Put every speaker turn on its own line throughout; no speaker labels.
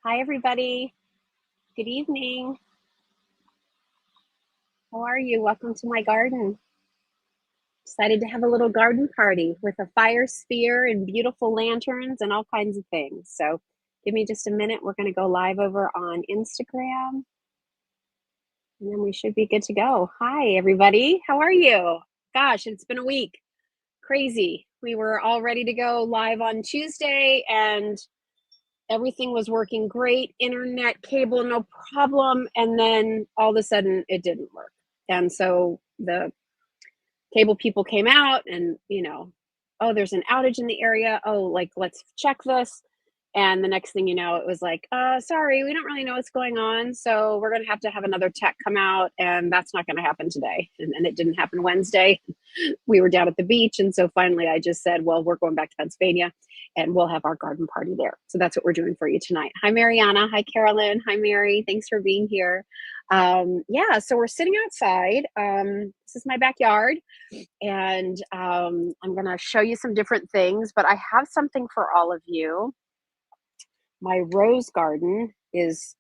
Hi, everybody. Good evening. How are you? Welcome to my garden. Decided to have a little garden party with a fire sphere and beautiful lanterns and all kinds of things. So give me just a minute. We're going to go live over on Instagram and then we should be good to go. Hi, everybody. How are you? Gosh, it's been a week. Crazy. We were all ready to go live on Tuesday and everything was working great. Internet, cable, no problem. And then all of a sudden it didn't work. And so the cable people came out and, oh, there's an outage in the area. Oh, like, let's check this. And the next thing you know, it was like, sorry, we don't really know what's going on. So we're going to have another tech come out. And that's not going to happen today. And it didn't happen Wednesday. We were down at the beach. And so finally I just said, well, we're going back to Pennsylvania and we'll have our garden party there. So that's what we're doing for you tonight. Hi, Mariana. Hi, Carolyn. Hi, Mary. Thanks for being here. Yeah, so we're sitting outside. This is my backyard. And I'm going to show you some different things, but I have something for all of you. My rose garden is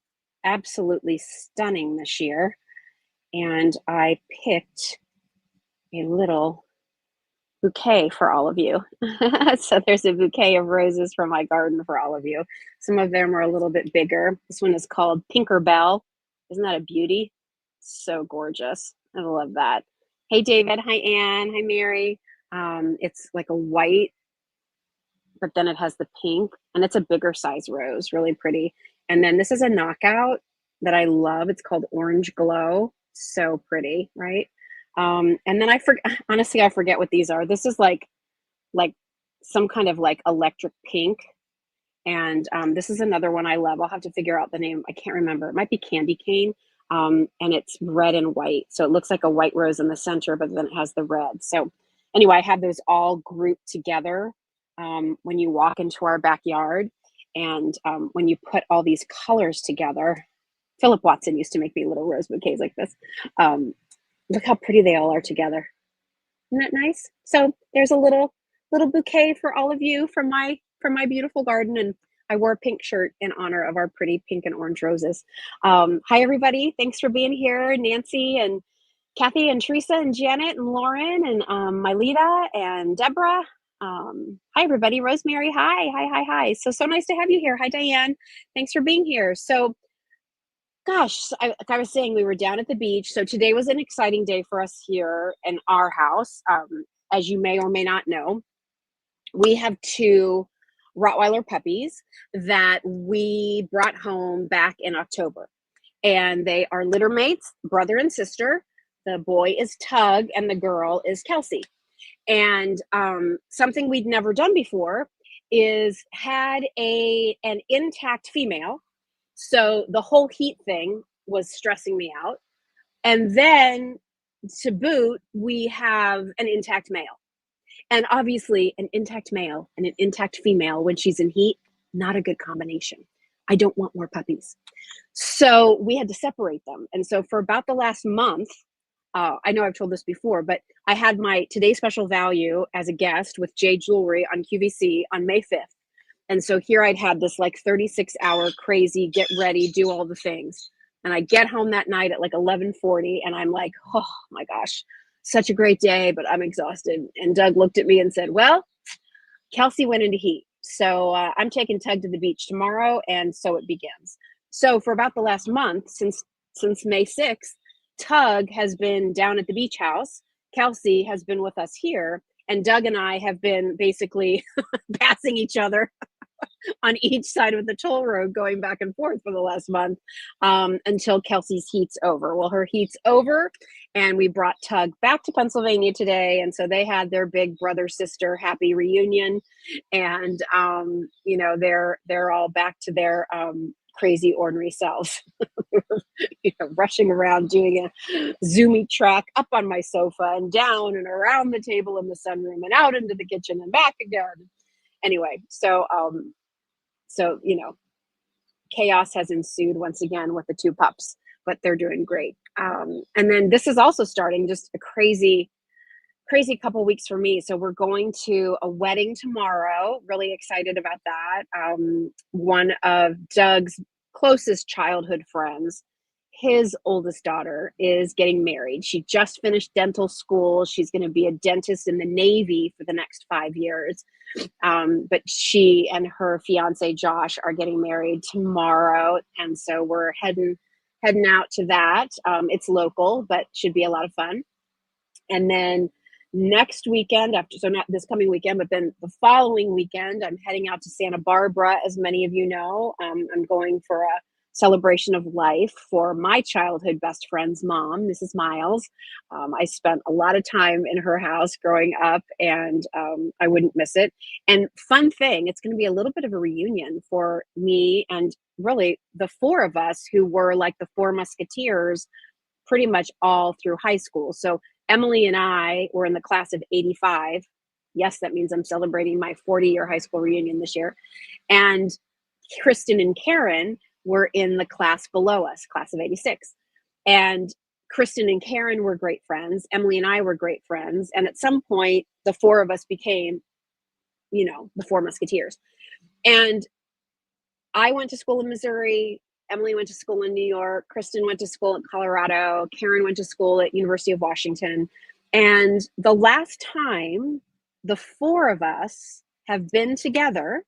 absolutely stunning this year, and I picked a little bouquet for all of you. So there's a bouquet of roses from my garden for all of you. Some of them are a little bit bigger. This one is called Pinkerbell. Isn't that a beauty? So gorgeous. I love that. Hey, David. Hi, Anne. Hi, Mary. It's like a white, but then it has the pink, and it's a bigger size rose, really pretty. And then this is a knockout that I love. It's called Orange Glow. So pretty, right? And then honestly, I forget what these are. This is like some kind of like electric pink. And this is another one I love. I'll have to figure out the name. I can't remember. It might be Candy Cane. And it's red and white. So it looks like a white rose in the center, but then it has the red. So anyway, I have those all grouped together when you walk into our backyard. And when you put all these colors together, Philip Watson used to make me little rose bouquets like this. Look how pretty they all are together. Isn't that nice? So there's a little bouquet for all of you from my beautiful garden, and I wore a pink shirt in honor of our pretty pink and orange roses. Hi everybody, thanks for being here, Nancy and Kathy and Teresa and Janet and Lauren and Mylita and Deborah. Hi everybody, Rosemary. Hi. So nice to have you here. Hi Diane, thanks for being here. So gosh, like I was saying, we were down at the beach. So today was an exciting day for us here in our house. As you may or may not know, we have two Rottweiler puppies that we brought home back in October. And they are litter mates, brother and sister. The boy is Tug and the girl is Kelsey. And something we'd never done before is had an intact female. So the whole heat thing was stressing me out. And then to boot, we have an intact male. And obviously, an intact male and an intact female when she's in heat, not a good combination. I don't want more puppies. So we had to separate them. And so for about the last month, I know I've told this before, but I had my Today Special Value as a guest with Jade Jewelry on QVC on May 5th. And so here I'd had this like 36-hour crazy, get ready, do all the things. And I get home that night at like 11:40 and I'm like, oh my gosh, such a great day, but I'm exhausted. And Doug looked at me and said, well, Kelsey went into heat. So I'm taking Tug to the beach tomorrow. And so it begins. So for about the last month, since May 6th, Tug has been down at the beach house. Kelsey has been with us here. And Doug and I have been basically passing each other on each side of the toll road going back and forth for the last month until Kelsey's heat's over. Well, her heat's over and we brought Tug back to Pennsylvania today. And so they had their big brother-sister happy reunion. And, they're all back to their crazy, ornery selves. Rushing around doing a zoomy track up on my sofa and down and around the table in the sunroom and out into the kitchen and back again. Anyway, so chaos has ensued once again with the two pups, but they're doing great. And then this is also starting just a crazy crazy couple weeks for me. So we're going to a wedding tomorrow. Really excited about that. One of Doug's closest childhood friends, his oldest daughter is getting married. She just finished dental school. She's going to be a dentist in the Navy for the next 5 years. But she and her fiance Josh are getting married tomorrow, and so we're heading out to that. It's local, but should be a lot of fun. And then next weekend, after, so not this coming weekend, but then the following weekend, I'm heading out to Santa Barbara. As many of you know, I'm going for a celebration of life for my childhood best friend's mom, Mrs. Miles. I spent a lot of time in her house growing up, and I wouldn't miss it. And fun thing, it's going to be a little bit of a reunion for me and really the four of us who were like the Four Musketeers pretty much all through high school. So Emily and I were in the class of 85. Yes, that means I'm celebrating my 40-year high school reunion this year. And Kristen and Karen were in the class below us, class of 86. And Kristen and Karen were great friends. Emily and I were great friends. And at some point, the four of us became, the Four Musketeers. And I went to school in Missouri. Emily went to school in New York. Kristen went to school in Colorado. Karen went to school at University of Washington. And the last time the four of us have been together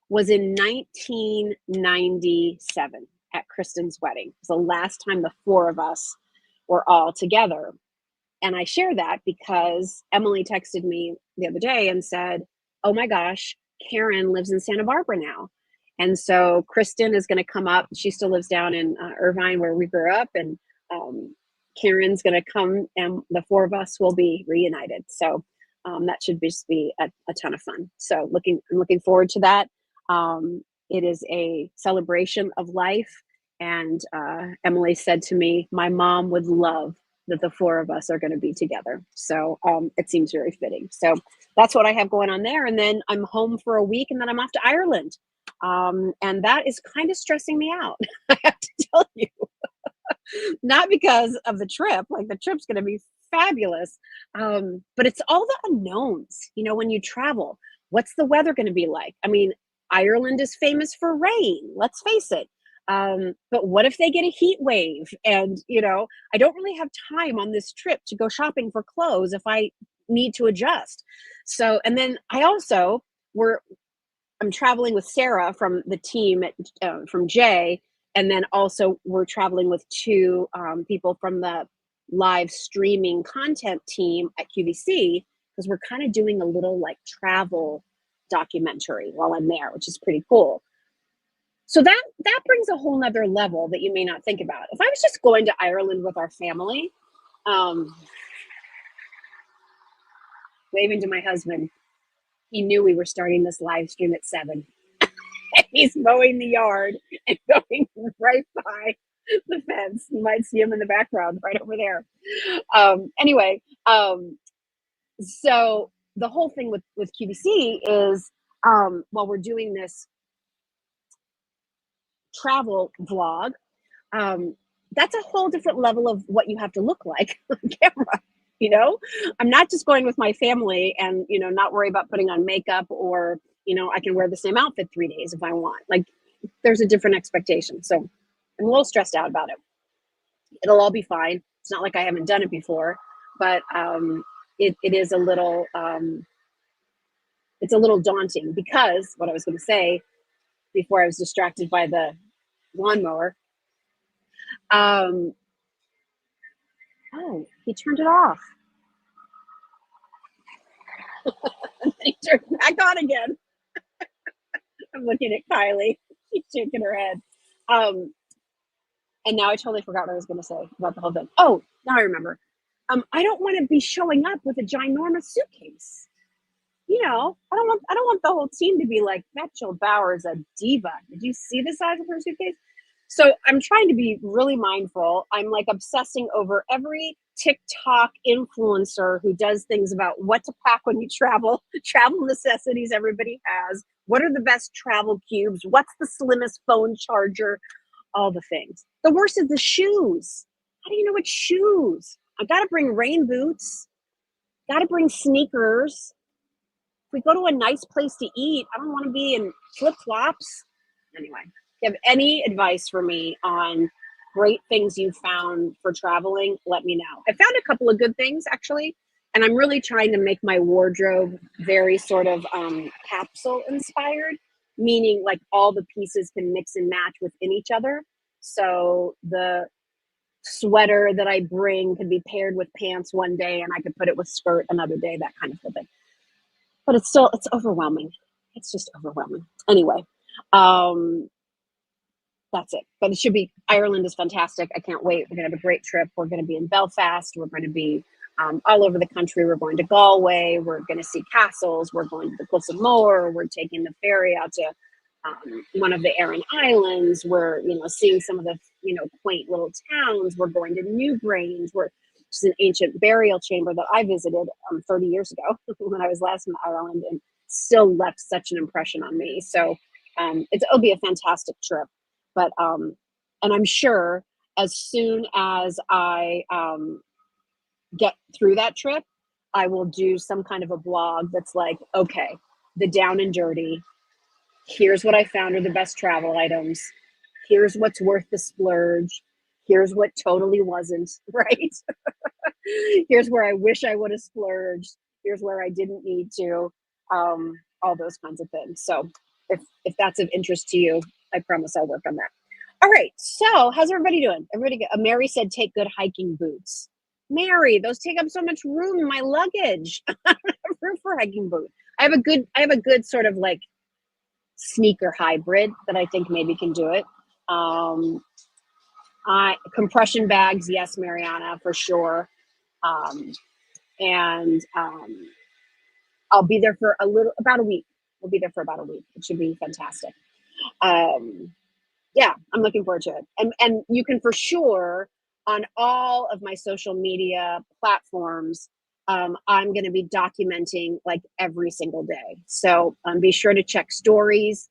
was in 1997 at Kristen's wedding. It was the last time the four of us were all together. And I share that because Emily texted me the other day and said, oh my gosh, Karen lives in Santa Barbara now. And so Kristen is going to come up. She still lives down in Irvine where we grew up. And Karen's going to come and the four of us will be reunited. So that should just be a ton of fun. So I'm looking forward to that. It is a celebration of life. And Emily said to me, my mom would love that the four of us are going to be together. So it seems very fitting. So that's what I have going on there. And then I'm home for a week and then I'm off to Ireland. And that is kind of stressing me out, I have to tell you. Not because of the trip, like the trip's going to be fabulous. But it's all the unknowns, when you travel. What's the weather going to be like? I mean, Ireland is famous for rain, let's face it. But what if they get a heat wave? And, I don't really have time on this trip to go shopping for clothes if I need to adjust. So, and then I'm traveling with Sarah from the team from Jay. And then also we're traveling with two people from the live streaming content team at QVC, because we're kind of doing a little like travel documentary while I'm there, which is pretty cool. So that brings a whole nother level that you may not think about. If I was just going to Ireland with our family, waving to my husband, he knew we were starting this live stream at 7. He's mowing the yard and going right by the fence. You might see him in the background right over there. Anyway, so the whole thing with QVC is while we're doing this travel vlog, that's a whole different level of what you have to look like on camera. I'm not just going with my family and, not worry about putting on makeup or, I can wear the same outfit 3 days if I want. Like, there's a different expectation. So I'm a little stressed out about it. It'll all be fine. It's not like I haven't done it before, but it is a little, it's a little daunting because what I was going to say before I was distracted by the lawnmower. Oh, he turned it off. He turned it back on again. I'm looking at Kylie. She's shaking her head. And now I totally forgot what I was going to say about the whole thing. Oh, now I remember. I don't want to be showing up with a ginormous suitcase. I don't want the whole team to be like, that Jill Bauer is a diva. Did you see the size of her suitcase? So I'm trying to be really mindful. I'm like obsessing over every TikTok influencer who does things about what to pack when you travel necessities everybody has. What are the best travel cubes? What's the slimmest phone charger? All the things. The worst is the shoes. How do you know what shoes? I got to bring rain boots. Gotta bring sneakers. If we go to a nice place to eat, I don't want to be in flip flops. Anyway, if you have any advice for me on great things you found for traveling, let me know. I found a couple of good things actually, and I'm really trying to make my wardrobe very sort of capsule inspired, meaning like all the pieces can mix and match within each other. So the sweater that I bring could be paired with pants one day, and I could put it with skirt another day, that kind of thing. But it's overwhelming. It's just overwhelming. Anyway, um, that's it. But it should be Ireland is fantastic. I can't wait. We're gonna have a great trip. We're gonna be in Belfast. We're going to be all over the country. We're going to Galway. We're going to see castles. We're going to the Cliffs of Moher. We're taking the ferry out to one of the Aran Islands. We're seeing some of the quaint little towns. We're going to Newgrange. We're It's an ancient burial chamber that I visited 30 years ago when I was last in Ireland, and still left such an impression on me. So it'll be a fantastic trip. But and I'm sure as soon as I get through that trip, I will do some kind of a blog that's like, okay, the down and dirty. Here's what I found are the best travel items. Here's what's worth the splurge. Here's what totally wasn't, right? Here's where I wish I would have splurged. Here's where I didn't need to. All those kinds of things. So if that's of interest to you, I promise I'll work on that. All right. So how's everybody doing? Everybody good? Mary said take good hiking boots. Mary, those take up so much room in my luggage. I don't have room for hiking boots. I have a good sort of like sneaker hybrid that I think maybe can do it. Compression bags, yes, Mariana, for sure. Um, and I'll be there for about a week. We'll be there for about a week. It should be fantastic. Um, yeah, I'm looking forward to it. And you can for sure on all of my social media platforms. I'm going to be documenting like every single day. So be sure to check stories.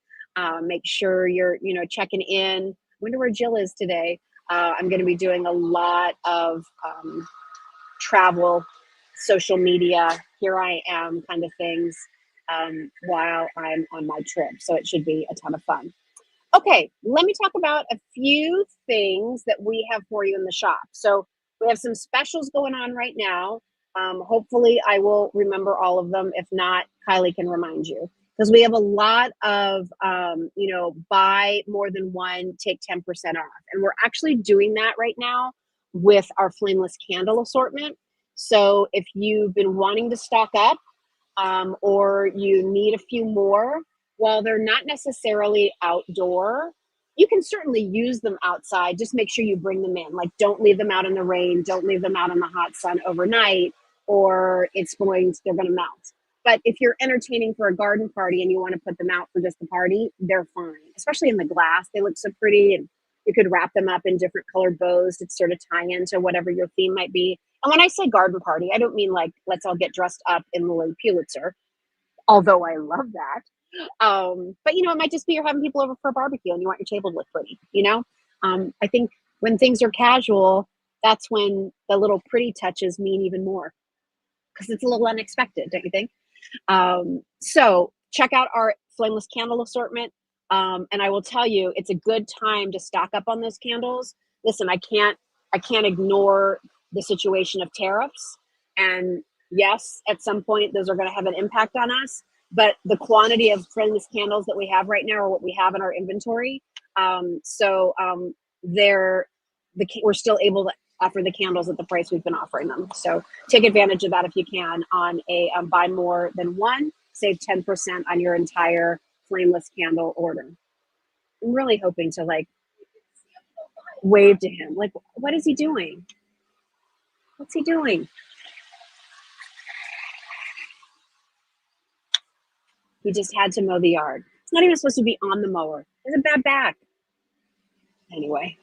Make sure you're checking in. Wonder where Jill is today. I'm going to be doing a lot of travel, social media, here I am kind of things while I'm on my trip. So it should be a ton of fun. Okay, let me talk about a few things that we have for you in the shop. So we have some specials going on right now. Hopefully I will remember all of them. If not, Kylie can remind you. Because we have a lot of, buy more than one, take 10% off. And we're actually doing that right now with our flameless candle assortment. So if you've been wanting to stock up or you need a few more, while they're not necessarily outdoor, you can certainly use them outside. Just make sure you bring them in. Like, don't leave them out in the rain. Don't leave them out in the hot sun overnight, or they're going to melt. But if you're entertaining for a garden party and you want to put them out for just the party, they're fine. Especially in the glass, they look so pretty, and you could wrap them up in different colored bows to sort of tie into whatever your theme might be. And when I say garden party, I don't mean like let's all get dressed up in Lily Pulitzer, although I love that. But it might just be you're having people over for a barbecue and you want your table to look pretty. I think when things are casual, that's when the little pretty touches mean even more because it's a little unexpected, don't you think? So check out our flameless candle assortment. And I will tell you, it's a good time to stock up on those candles. Listen, I can't ignore the situation of tariffs. And yes, at some point, those are going to have an impact on us. But the quantity of flameless candles that we have right now are what we have in our inventory. We're still able to offer the candles at the price we've been offering them. So take advantage of that if you can on a buy more than one, save 10% on your entire flameless candle order. I'm really hoping to like wave to him. Like, what is he doing? What's he doing? He just had to mow the yard. It's not even supposed to be on the mower. It's a bad back. Anyway.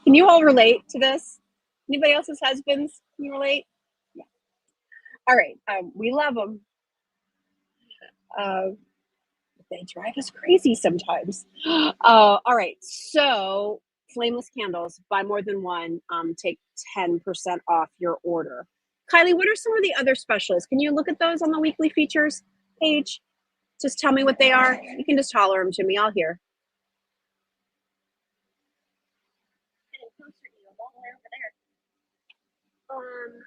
Can you all relate to this? Anybody else's husbands? Can you relate? Yeah. All right. We love them. They drive us crazy sometimes. All right. So flameless candles, buy more than one, take 10% off your order. Kylie, what are some of the other specials? Can you look at those on the weekly features page? Just tell me what they are. You can just holler them to me. I'll hear. Um,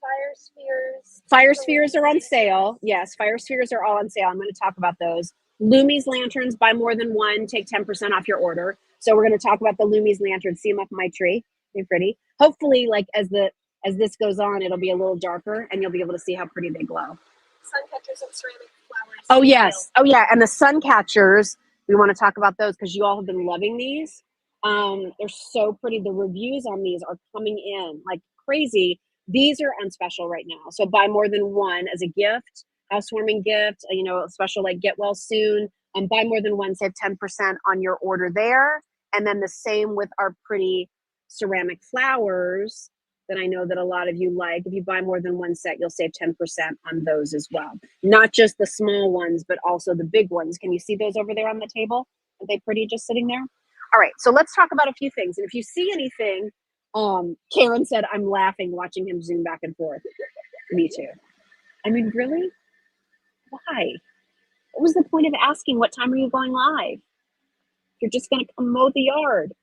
Fire spheres. Fire spheres are on sale. Yes, fire spheres are all on sale. I'm going to talk about those. Lumi's lanterns, buy more than one, take 10% off your order. So we're going to talk about the Lumi's lanterns. See them up my tree. They're pretty. Hopefully, like as this goes on, it'll be a little darker and you'll be able to see how pretty they glow. Sun catchers and ceramic flowers. Oh yes. Oh yeah, and the sun catchers. We want to talk about those because you all have been loving these. They're so pretty. The reviews on these are coming in like crazy. These are on special right now. So buy more than one as a gift, housewarming gift, a special like get well soon. Buy more than one, save 10% on your order there. And then the same with our pretty ceramic flowers that I know that a lot of you like. If you buy more than one set, you'll save 10% on those as well. Not just the small ones, but also the big ones. Can you see those over there on the table? Are they pretty just sitting there? All right, so let's talk about a few things. And if you see anything, Karen said, I'm laughing watching him zoom back and forth. Me too. I mean, really? Why? What was the point of asking what time are you going live? You're just going to come mow the yard.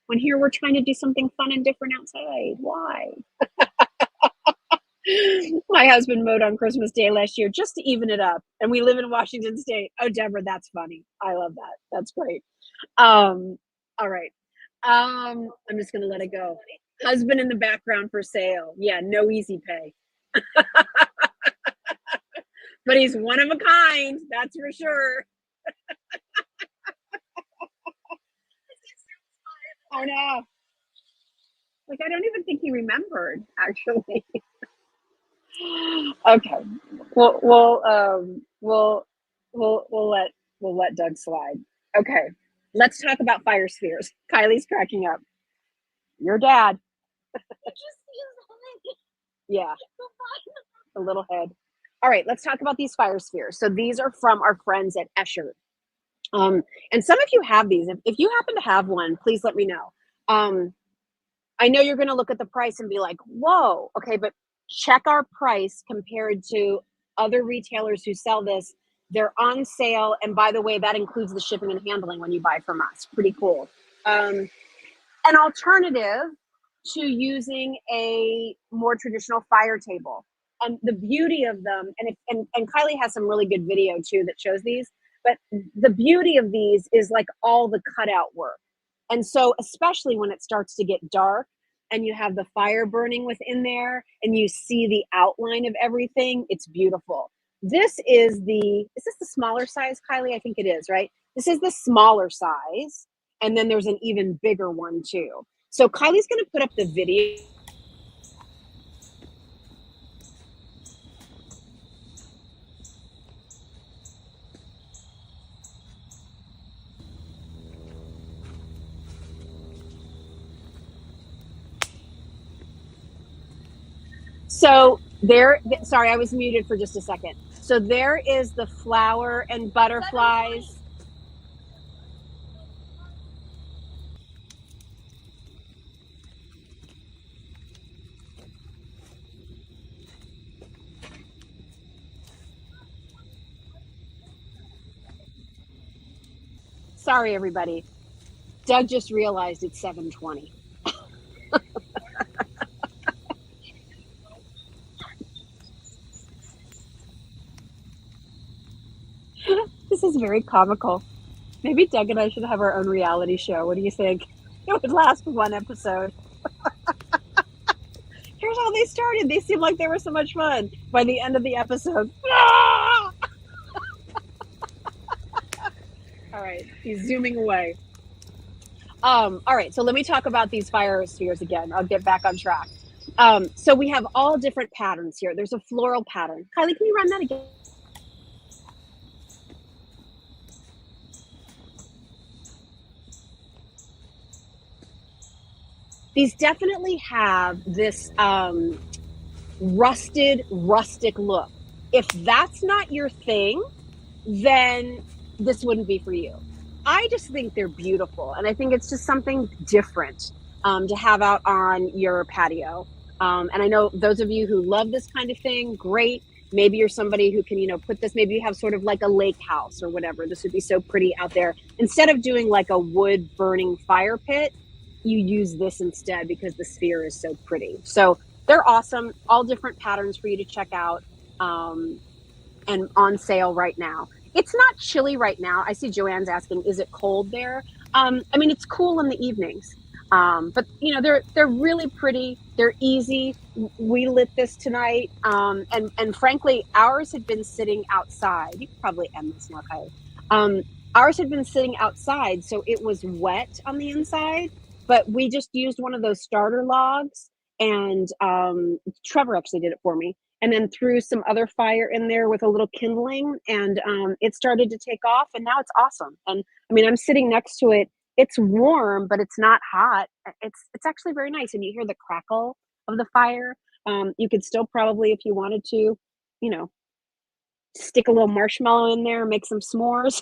When here we're trying to do something fun and different outside. Why? My husband mowed on Christmas Day last year just to even it up. And we live in Washington State. Oh, Deborah, that's funny. I love that. That's great. All right. I'm just going to let it go. Husband in the background for sale. Yeah, no easy pay. But he's one of a kind. That's for sure. I know. Like, I don't even think he remembered, actually. Okay. We'll let Doug slide. Okay. Let's talk about fire spheres. Kylie's cracking up. Your dad. Yeah. The little head. All right, let's talk about these fire spheres. So these are from our friends at Escher. And some of you have these. If you happen to have one, please let me know. I know you're going to look at the price and be like, whoa, okay, but check our price compared to other retailers who sell this. They're on sale. And by the way, that includes the shipping and handling when you buy from us. Pretty cool. An alternative to using a more traditional fire table. The beauty of them, and Kylie has some really good video too that shows these, but the beauty of these is like all the cutout work. And so especially when it starts to get dark and you have the fire burning within there and you see the outline of everything, it's beautiful. Is this the smaller size, Kylie? I think it is, right? This is the smaller size. And then there's an even bigger one too. So Kylie's going to put up the video. So sorry, I was muted for just a second. So there is the flower and butterflies. Sorry, everybody. Doug just realized it's 7:20. This is very comical. Maybe Doug and I should have our own reality show. What do you think? It would last one episode. Here's how they started. They seemed like they were so much fun. By the end of the episode, all right, he's zooming away. All right, so let me talk about these fire spheres again. I'll get back on track. So we have all different patterns here. There's a floral pattern. Kylie, can you run that again? These definitely have this rustic look. If that's not your thing, then this wouldn't be for you. I just think they're beautiful, and I think it's just something different to have out on your patio. And I know those of you who love this kind of thing, great. Maybe you're somebody who can, put this, maybe you have sort of like a lake house or whatever. This would be so pretty out there. Instead of doing like a wood burning fire pit, you use this instead because the sphere is so pretty. So they're awesome, all different patterns for you to check out. And on sale right now. It's not chilly right now. I see Joanne's asking, is it cold there? I mean, it's cool in the evenings. But they're really pretty. They're easy. We lit this tonight, and frankly, ours had been sitting outside. You could probably end this now, Kylie. Ours had been sitting outside, so it was wet on the inside. But we just used one of those starter logs, and Trevor actually did it for me, and then threw some other fire in there with a little kindling, and it started to take off, and now it's awesome. And I mean, I'm sitting next to it. It's warm, but it's not hot. It's actually very nice, and you hear the crackle of the fire. You could still probably, if you wanted to, you know, stick a little marshmallow in there, make some s'mores,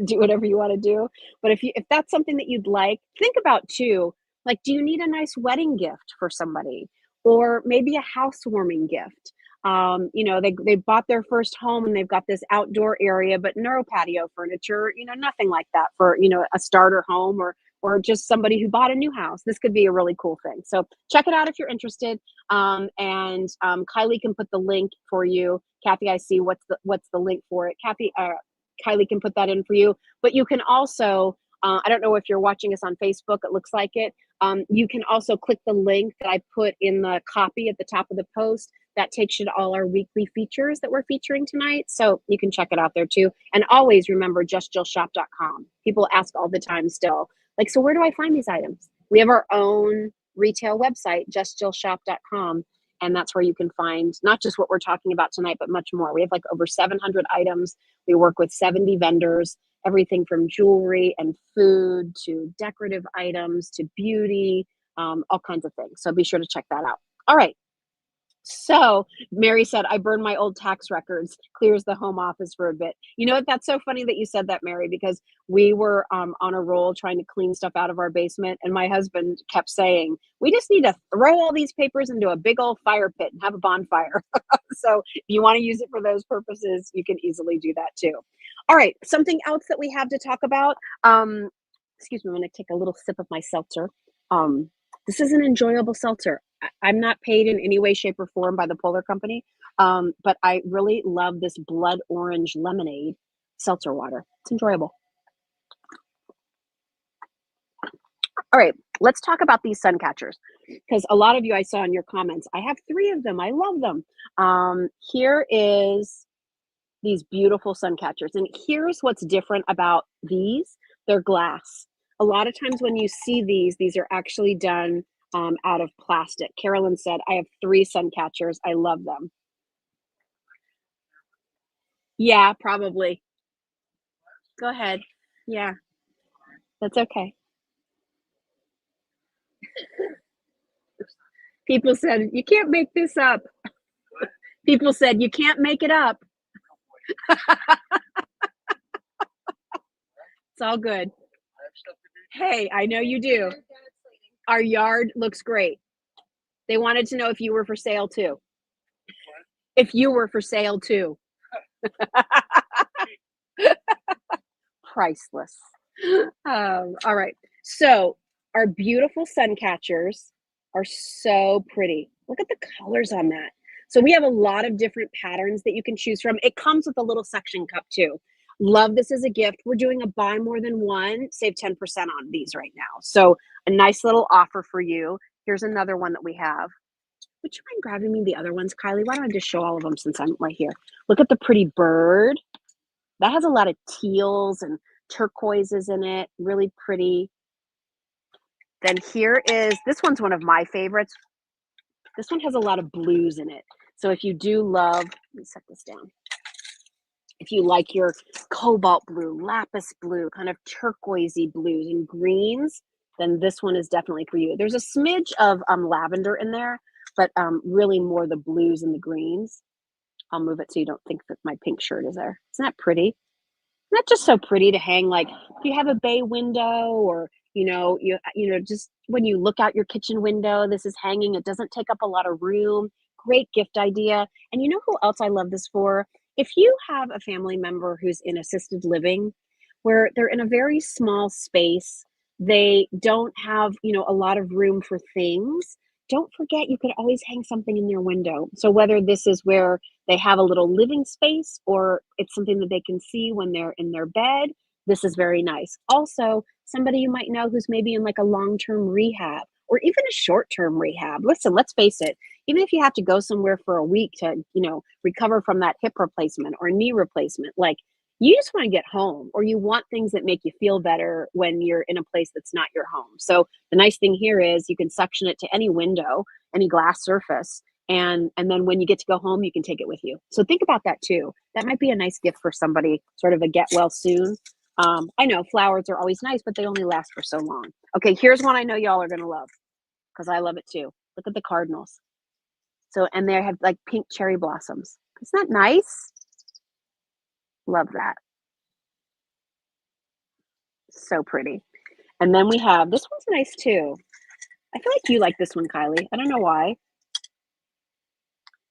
do whatever you want to do. But if that's something that you'd like, think about too, like, do you need a nice wedding gift for somebody, or maybe a housewarming gift? They bought their first home and they've got this outdoor area, but no patio furniture, nothing like that for a starter home, or just somebody who bought a new house. This could be a really cool thing. So check it out if you're interested. And Kylie can put the link for you. Kathy, I see what's the link for it. Kylie can put that in for you. But you can also, I don't know if you're watching us on Facebook, it looks like it. You can also click the link that I put in the copy at the top of the post. That takes you to all our weekly features that we're featuring tonight. So you can check it out there too. And always remember justjillshop.com. People ask all the time still, like, so where do I find these items? We have our own retail website, justjillshop.com. And that's where you can find not just what we're talking about tonight, but much more. We have like over 700 items. We work with 70 vendors, everything from jewelry and food to decorative items to beauty, all kinds of things. So be sure to check that out. All right. So Mary said, I burned my old tax records, clears the home office for a bit. You know what? That's so funny that you said that, Mary, because we were on a roll trying to clean stuff out of our basement. And my husband kept saying, we just need to throw all these papers into a big old fire pit and have a bonfire. So if you want to use it for those purposes, you can easily do that too. All right. Something else that we have to talk about. Excuse me, I'm going to take a little sip of my seltzer. This is an enjoyable seltzer. I'm not paid in any way, shape, or form by the Polar Company, but I really love this blood orange lemonade seltzer water. It's enjoyable. All right, let's talk about these sun catchers, because a lot of you I saw in your comments, I have 3 of them. I love them. Here is these beautiful sun catchers, and here's what's different about these. They're glass. A lot of times when you see these are actually done out of plastic. Carolyn said, I have 3 sun catchers. I love them. Yeah, probably. Go ahead. Yeah, that's okay. People said, you can't make this up. People said, you can't make it up. It's all good. Hey, I know you do. Our yard looks great. They wanted to know if you were for sale too. If you were for sale too. Priceless. All right. So our beautiful sun catchers are so pretty. Look at the colors on that. So we have a lot of different patterns that you can choose from. It comes with a little suction cup too. Love this as a gift. We're doing a buy more than one, save 10% on these right now. So a nice little offer for you. Here's another one that we have. Would you mind grabbing me the other ones, Kylie? Why don't I just show all of them since I'm right here? Look at the pretty bird. That has a lot of teals and turquoises in it. Really pretty. Then here is, this one's one of my favorites. This one has a lot of blues in it. So if you do love, let me set this down. If you like your cobalt blue, lapis blue, kind of turquoisey blues and greens, then this one is definitely for you. There's a smidge of lavender in there, but really more the blues and the greens. I'll move it so you don't think that my pink shirt is there. Isn't that pretty? Isn't that just so pretty to hang, like if you have a bay window, or Just when you look out your kitchen window, this is hanging. It doesn't take up a lot of room. Great gift idea. And you know who else I love this for? If you have a family member who's in assisted living, where they're in a very small space, they don't have, a lot of room for things. Don't forget you could always hang something in their window. So whether this is where they have a little living space or it's something that they can see when they're in their bed, this is very nice. Also, somebody you might know who's maybe in like a long-term rehab or even a short-term rehab. Listen, let's face it, even if you have to go somewhere for a week to, recover from that hip replacement or knee replacement, like you just want to get home or you want things that make you feel better when you're in a place that's not your home. So the nice thing here is you can suction it to any window, any glass surface, and then when you get to go home, you can take it with you. So think about that too. That might be a nice gift for somebody, sort of a get well soon. I know flowers are always nice, but they only last for so long. Okay, here's one I know y'all are gonna love because I love it too. Look at the cardinals. So, and they have like pink cherry blossoms. Isn't that nice? Love that. So pretty. And then we have this one's nice too. I feel like you like this one, Kylie. I don't know why,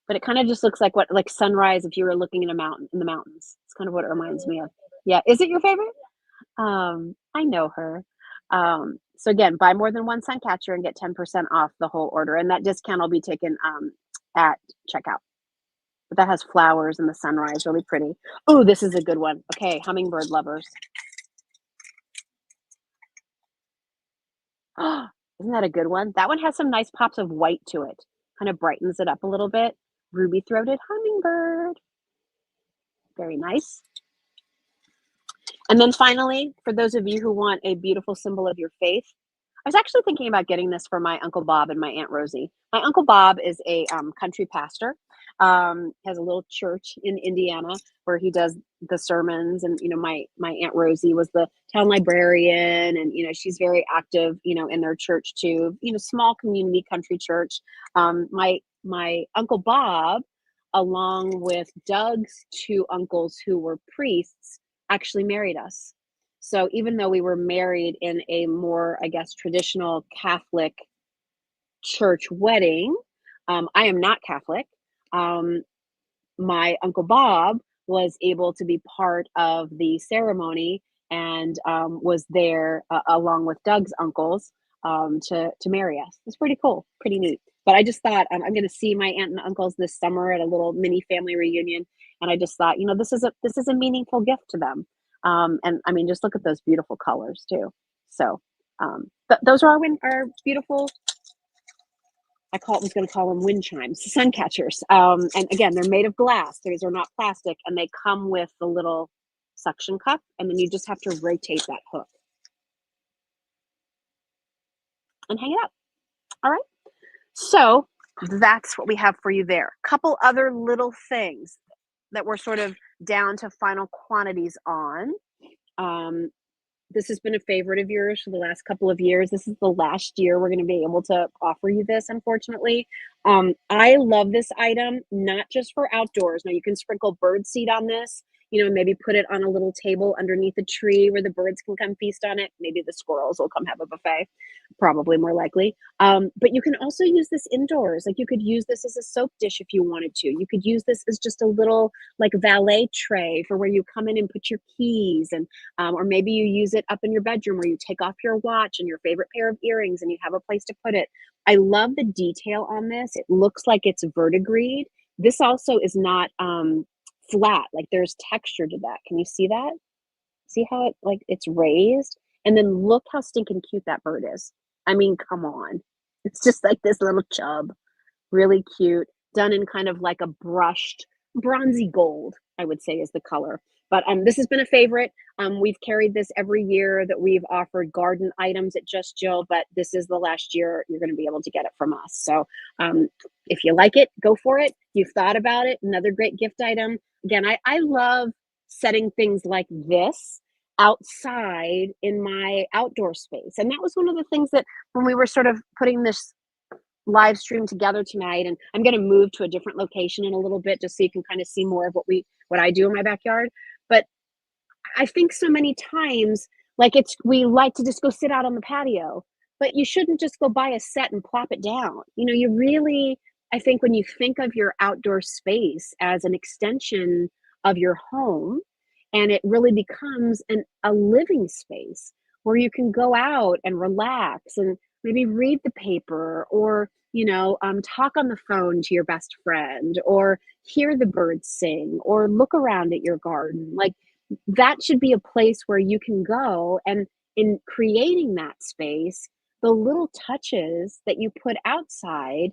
but it kind of just looks like what like sunrise if you were looking in a mountain in the mountains. It's kind of what it reminds me of. Yeah, is it your favorite? I know her. So again, buy more than one sun catcher and get 10% off the whole order, and that discount will be taken at checkout. But that has flowers and the sunrise, really pretty. Oh, this is a good one. Okay, hummingbird lovers. Oh, isn't that a good one? That one has some nice pops of white to it. Kind of brightens it up a little bit. Ruby-throated hummingbird. Very nice. And then finally, for those of you who want a beautiful symbol of your faith, I was actually thinking about getting this for my Uncle Bob and my Aunt Rosie. My Uncle Bob is a country pastor, has a little church in Indiana where he does the sermons. And, my Aunt Rosie was the town librarian. And, she's very active, in their church too, small community country church. My Uncle Bob, along with Doug's two uncles who were priests, actually married us. So even though we were married in a more, I guess, traditional Catholic church wedding, I am not Catholic. Um, my Uncle Bob was able to be part of the ceremony and was there along with Doug's uncles to marry us. It's pretty cool, pretty neat. But I just thought I'm going to see my aunt and uncles this summer at a little mini family reunion, and I just thought, this is a meaningful gift to them. And I mean, just look at those beautiful colors too. So those are our beautiful. Was going to call them wind chimes, sun catchers. And again, they're made of glass. These are not plastic, and they come with the little suction cup, and then you just have to rotate that hook and hang it up. All right. So that's what we have for you there. Couple other little things that we're sort of down to final quantities on. This has been a favorite of yours for the last couple of years. This is the last year we're going to be able to offer you this, unfortunately. I love this item, not just for outdoors. Now, you can sprinkle bird seed on this, maybe put it on a little table underneath a tree where the birds can come feast on it. Maybe the squirrels will come have a buffet, probably more likely. But you can also use this indoors. Like you could use this as a soap dish if you wanted to. You could use this as just a little like valet tray for where you come in and put your keys, and or maybe you use it up in your bedroom where you take off your watch and your favorite pair of earrings and you have a place to put it. I love the detail on this. It looks like it's verdigreed. This also is not flat, like there's texture to that. Can you see that? See how it's raised? And then look how stinking cute that bird is. I mean, come on. It's just like this little chub. Really cute. Done in kind of like a brushed bronzy gold, I would say is the color. But this has been a favorite. We've carried this every year that we've offered garden items at Just Jill, but this is the last year you're going to be able to get it from us. So if you like it, go for it. You've thought about it. Another great gift item. Again, I love setting things like this outside in my outdoor space. And that was one of the things that when we were sort of putting this live stream together tonight, and I'm going to move to a different location in a little bit just so you can kind of see more of what I do in my backyard. But I think so many times Like, we like to just go sit out on the patio, but you shouldn't just go buy a set and plop it down. You really I think when you think of your outdoor space as an extension of your home, and it really becomes a living space where you can go out and relax and maybe read the paper or, talk on the phone to your best friend or hear the birds sing or look around at your garden. Like, that should be a place where you can go, and in creating that space, the little touches that you put outside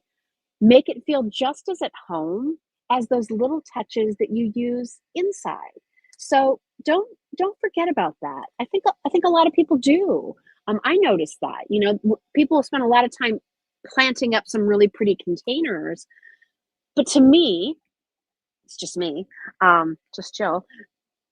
make it feel just as at home as those little touches that you use inside. So don't forget about that. I think a lot of people do. I noticed that. People spend a lot of time planting up some really pretty containers, but to me, it's just me, just Jill,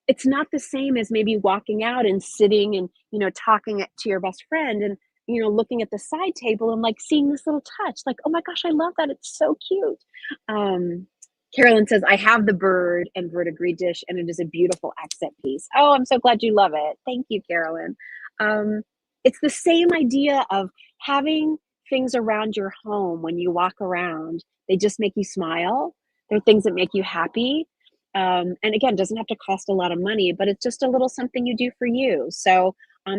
it's not the same as maybe walking out and sitting and, talking to your best friend and, looking at the side table and, like, seeing this little touch, like, "Oh my gosh, I love that, it's so cute." Um, Carolyn says, "I have the bird and verdigris dish, and it is a beautiful accent piece." Oh, I'm so glad you love it. Thank you, Carolyn. Um, it's the same idea of having things around your home when you walk around. They just make you smile. They're things that make you happy. And again, doesn't have to cost a lot of money, but it's just a little something you do for you. So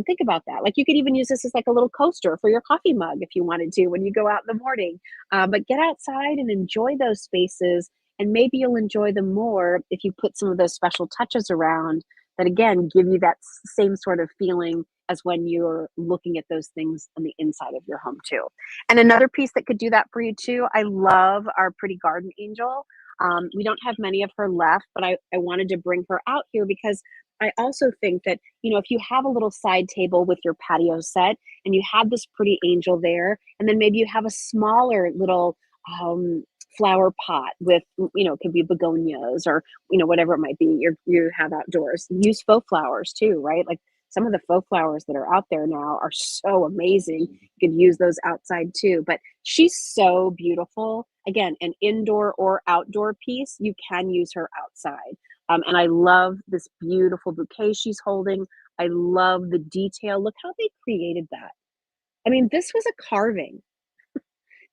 think about that. Like, you could even use this as like a little coaster for your coffee mug if you wanted to when you go out in the morning. But get outside and enjoy those spaces, and maybe you'll enjoy them more if you put some of those special touches around that again give you that same sort of feeling as when you're looking at those things on the inside of your home too. And another piece that could do that for you too, I love our pretty garden angel. We don't have many of her left, but I wanted to bring her out here because I also think that, if you have a little side table with your patio set and you have this pretty angel there, and then maybe you have a smaller little um, flower pot with, it could be begonias or, whatever it might be you have outdoors. Use faux flowers too, right? Like, some of the faux flowers that are out there now are so amazing. You could use those outside too. But she's so beautiful. Again, an indoor or outdoor piece, you can use her outside. And I love this beautiful bouquet she's holding. I love the detail. Look how they created that. I mean, this was a carving.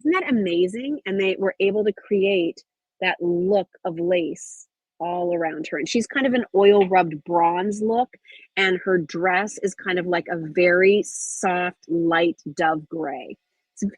Isn't that amazing? And they were able to create that look of lace all around her. And she's kind of an oil rubbed bronze look, and her dress is kind of like a very soft, light dove gray.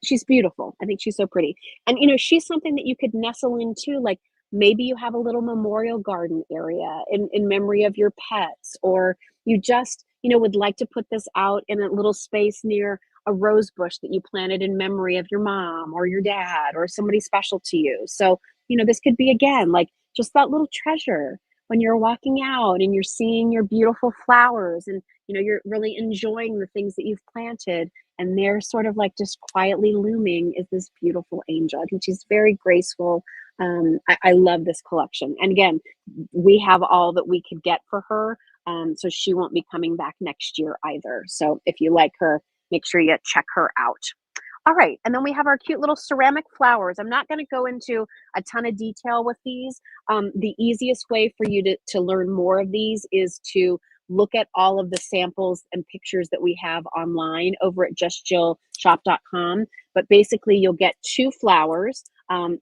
She's beautiful. I think she's so pretty. And she's something that you could nestle into, like maybe you have a little memorial garden area in memory of your pets, or you just, would like to put this out in a little space near a rose bush that you planted in memory of your mom or your dad or somebody special to you. So, this could be again like just that little treasure when you're walking out and you're seeing your beautiful flowers, and you're really enjoying the things that you've planted, and they're sort of like just quietly looming is this beautiful angel. I think she's very graceful. I love this collection. And again, we have all that we could get for her. So she won't be coming back next year either. So if you like her, make sure you check her out. All right, and then we have our cute little ceramic flowers. I'm not going to go into a ton of detail with these. The easiest way for you to learn more of these is to look at all of the samples and pictures that we have online over at justjillshop.com. But basically, you'll get two flowers.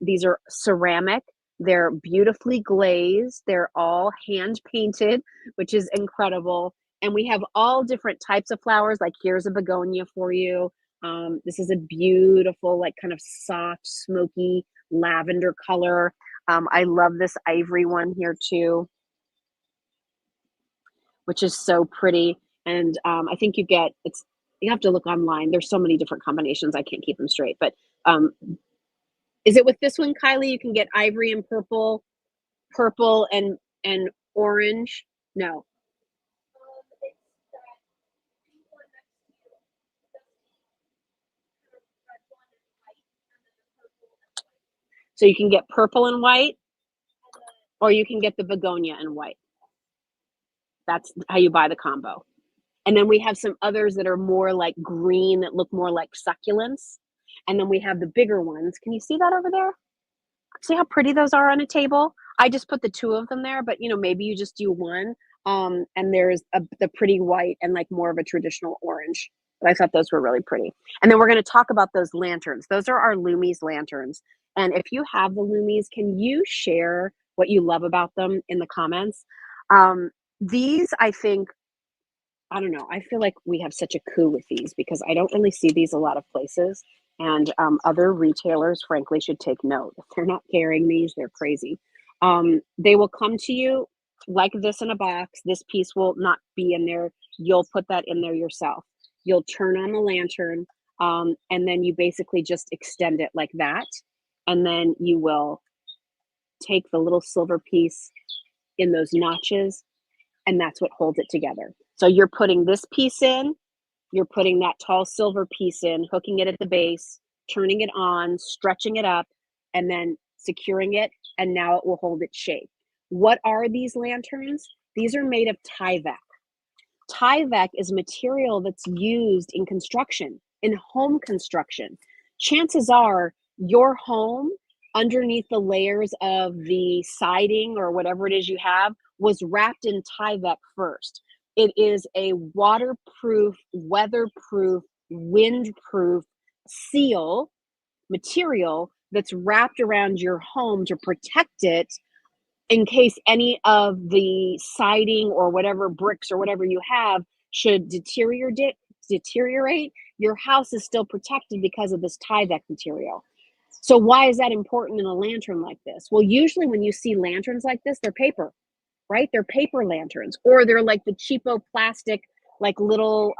These are ceramic. They're beautifully glazed. They're all hand painted, which is incredible. And we have all different types of flowers. Like, here's a begonia for you. This is a beautiful, like, kind of soft, smoky lavender color. I love this ivory one here too, which is so pretty. And I think you have to look online. There's so many different combinations. I can't keep them straight. But is it with this one, Kylie? You can get ivory and purple, and orange. No. So you can get purple and white, or you can get the begonia and white. That's how you buy the combo. And then we have some others that are more like green, that look more like succulents. And then we have the bigger ones. Can you see that over there? See how pretty those are on a table? I just put the two of them there, but maybe you just do one. And there's the pretty white and like more of a traditional orange. But I thought those were really pretty. And then we're going to talk about those lanterns. Those are our Loomies lanterns. And if you have the Loomies, can you share what you love about them in the comments? These, I think, I don't know. I feel like we have such a coup with these because I don't really see these a lot of places. And other retailers, frankly, should take note. If they're not carrying these, they're crazy. They will come to you like this in a box. This piece will not be in there. You'll put that in there yourself. You'll turn on the lantern, and then you basically just extend it like that. And then you will take the little silver piece in those notches, and that's what holds it together. So you're putting this piece in, you're putting that tall silver piece in, hooking it at the base, turning it on, stretching it up, and then securing it, and now it will hold its shape. What are these lanterns? These are made of Tyvek. Tyvek is material that's used in construction, in home construction. Chances are your home, underneath the layers of the siding or whatever it is you have, was wrapped in Tyvek first. It is a waterproof, weatherproof, windproof seal material that's wrapped around your home to protect it in case any of the siding or whatever bricks or whatever you have should deteriorate, your house is still protected because of this Tyvek material. So why is that important in a lantern like this? Well, usually when you see lanterns like this, they're paper, right? They're paper lanterns, or they're like the cheapo plastic, like little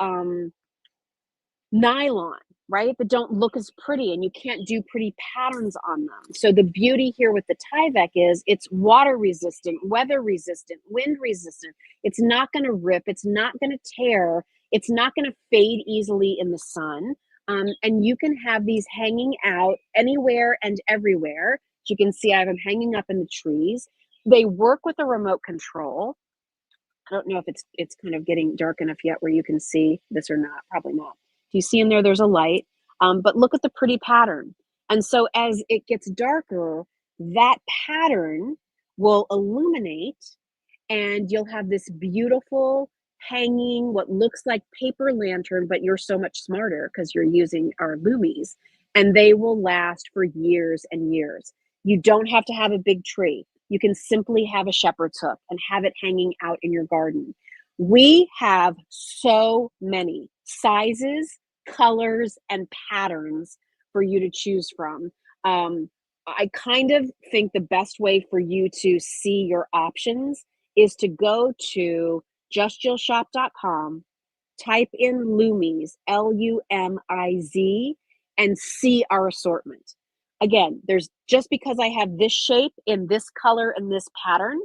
nylon, right? That don't look as pretty and you can't do pretty patterns on them. So the beauty here with the Tyvek is it's water resistant, weather resistant, wind resistant. It's not going to rip, it's not going to tear, it's not going to fade easily in the sun. And you can have these hanging out anywhere and everywhere. As you can see, I have them hanging up in the trees. They work with a remote control. I don't know if it's kind of getting dark enough yet where you can see this or not. Probably not. Do you see in there? There's a light, but look at the pretty pattern. And so as it gets darker, that pattern will illuminate, and you'll have this beautiful hanging, what looks like paper lantern, but you're so much smarter because you're using our Loomies, and they will last for years and years. You don't have to have a big tree. You can simply have a shepherd's hook and have it hanging out in your garden. We have so many sizes, colors, and patterns for you to choose from. I kind of think the best way for you to see your options is to go to justjillshop.com, type in Loomies, Lumiz, and see our assortment. Again, there's just because I have this shape in this color and this pattern,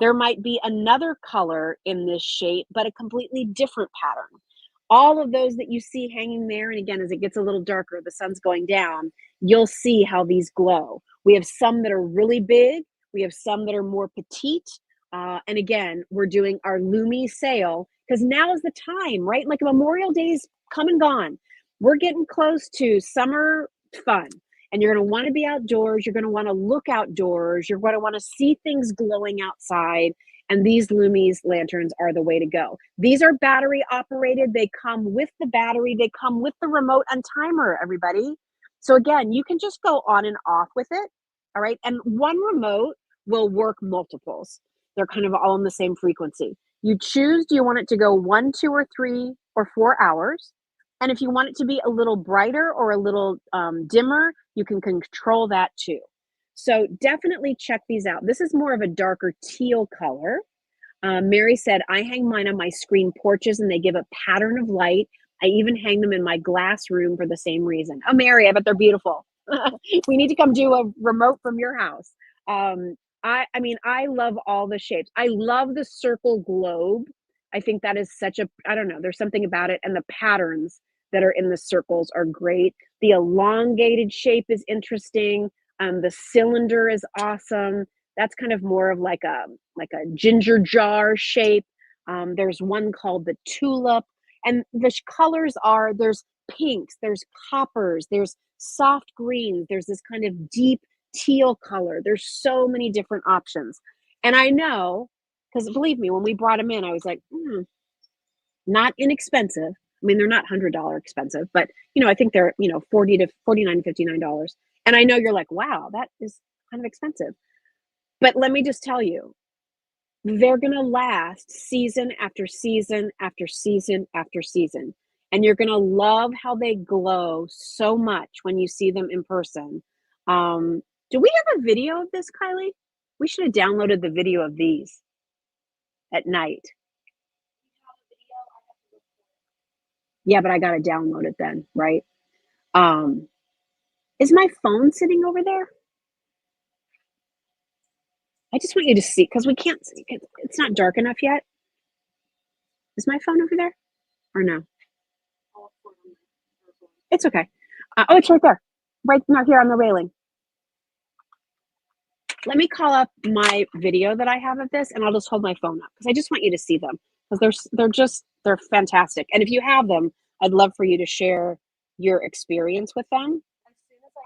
there might be another color in this shape, but a completely different pattern. All of those that you see hanging there, and again, as it gets a little darker, the sun's going down, you'll see how these glow. We have some that are really big, we have some that are more petite. And again, we're doing our Loomy sale because now is the time, right? Like Memorial Day's come and gone. We're getting close to summer fun, and you're going to want to be outdoors. You're going to want to look outdoors. You're going to want to see things glowing outside. And these Loomies lanterns are the way to go. These are battery operated. They come with the battery. They come with the remote and timer, everybody. So again, you can just go on and off with it. All right. And one remote will work multiples. They're kind of all in the same frequency. You choose, do you want it to go 1, 2, or 3, or 4 hours? And if you want it to be a little brighter or a little dimmer, you can control that too. So definitely check these out. This is more of a darker teal color. Mary said, I hang mine on my screen porches and they give a pattern of light. I even hang them in my glass room for the same reason. Oh, Mary, I bet they're beautiful. We need to come do a remote from your house. I mean, I love all the shapes. I love the circle globe. I think that is such a, I don't know, there's something about it. And the patterns that are in the circles are great. The elongated shape is interesting. The cylinder is awesome. That's kind of more of like a ginger jar shape. There's one called the tulip, and the colors are, there's pinks, there's coppers, there's soft greens, there's this kind of deep teal color. There's so many different options. And I know, because believe me, when we brought them in, I was like, not inexpensive. I mean, they're not $100 expensive, but I think they're 40 to 49 $59. And I know you're like, wow, that is kind of expensive. But let me just tell you, they're gonna last season after season after season after season, and you're gonna love how they glow so much when you see them in person. Do we have a video of this, Kylie? We should have downloaded the video of these at night. Yeah, but I gotta download it then, right? Um, is my phone sitting over there? I just want you to see because we can't see. It's not dark enough yet. Is my phone over there or no? It's okay. Oh, it's right there, right now here on the railing. Let me call up my video that I have of this, and I'll just hold my phone up because I just want you to see them because they're fantastic. And if you have them, I'd love for you to share your experience with them.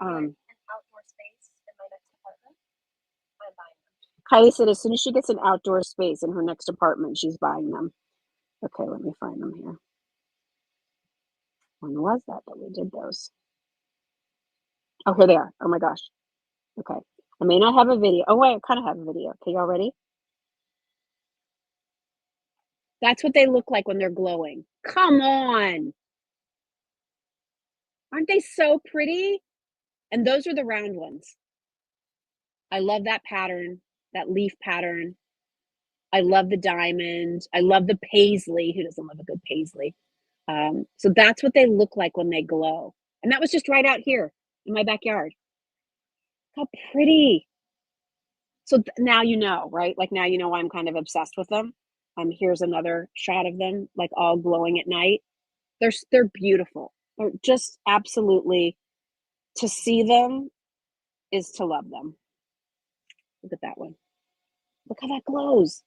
As soon as I get an outdoor space in my next apartment, I'm buying them.
Kylie said as soon as she gets an outdoor space in her next apartment, she's buying them. Okay, let me find them here. When was that we did those? Oh, here they are. Oh my gosh. Okay. I may not have a video. Oh, wait, I kind of have a video. Okay, y'all ready? That's what they look like when they're glowing. Come on. Aren't they so pretty? And those are the round ones. I love that pattern, that leaf pattern. I love the diamond. I love the paisley. Who doesn't love a good paisley? So that's what they look like when they glow. And that was just right out here in my backyard. How pretty. So now you know, right? Like now you know why I'm kind of obsessed with them. Here's another shot of them, like all glowing at night. They're beautiful. They're just absolutely to see them is to love them. Look at that one. Look how that glows.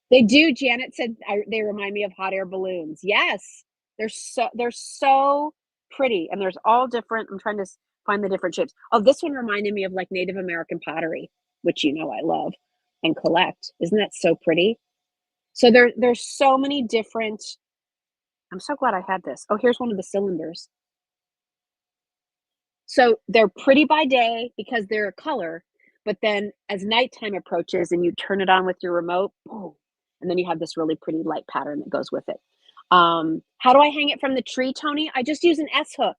They do. Janet said they remind me of hot air balloons. Yes, they're so pretty, and there's all different. I'm trying to find the different shapes. Oh, this one reminded me of like Native American pottery, which I love and collect. Isn't that so pretty? So there's so many different. I'm so glad I had this. Oh, here's one of the cylinders. So they're pretty by day because they're a color, but then as nighttime approaches and you turn it on with your remote, boom, and then you have this really pretty light pattern that goes with it. How do I hang it from the tree, Tony? I just use an S hook.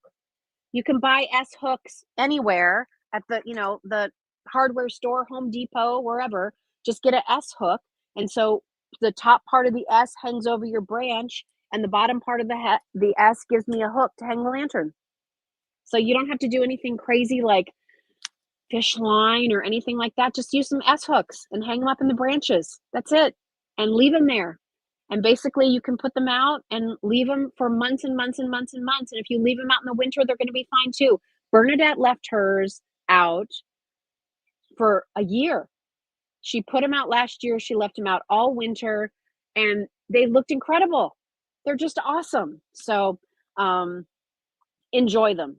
You can buy S hooks anywhere at the hardware store, Home Depot, wherever. Just get an S hook, and so the top part of the S hangs over your branch, and the bottom part of the S gives me a hook to hang the lantern. So you don't have to do anything crazy like fish line or anything like that. Just use some S hooks and hang them up in the branches. That's it. And leave them there. And basically you can put them out and leave them for months and months and months and months. And if you leave them out in the winter, they're going to be fine too. Bernadette left hers out for a year. She put them out last year. She left them out all winter and they looked incredible. They're just awesome. So enjoy them.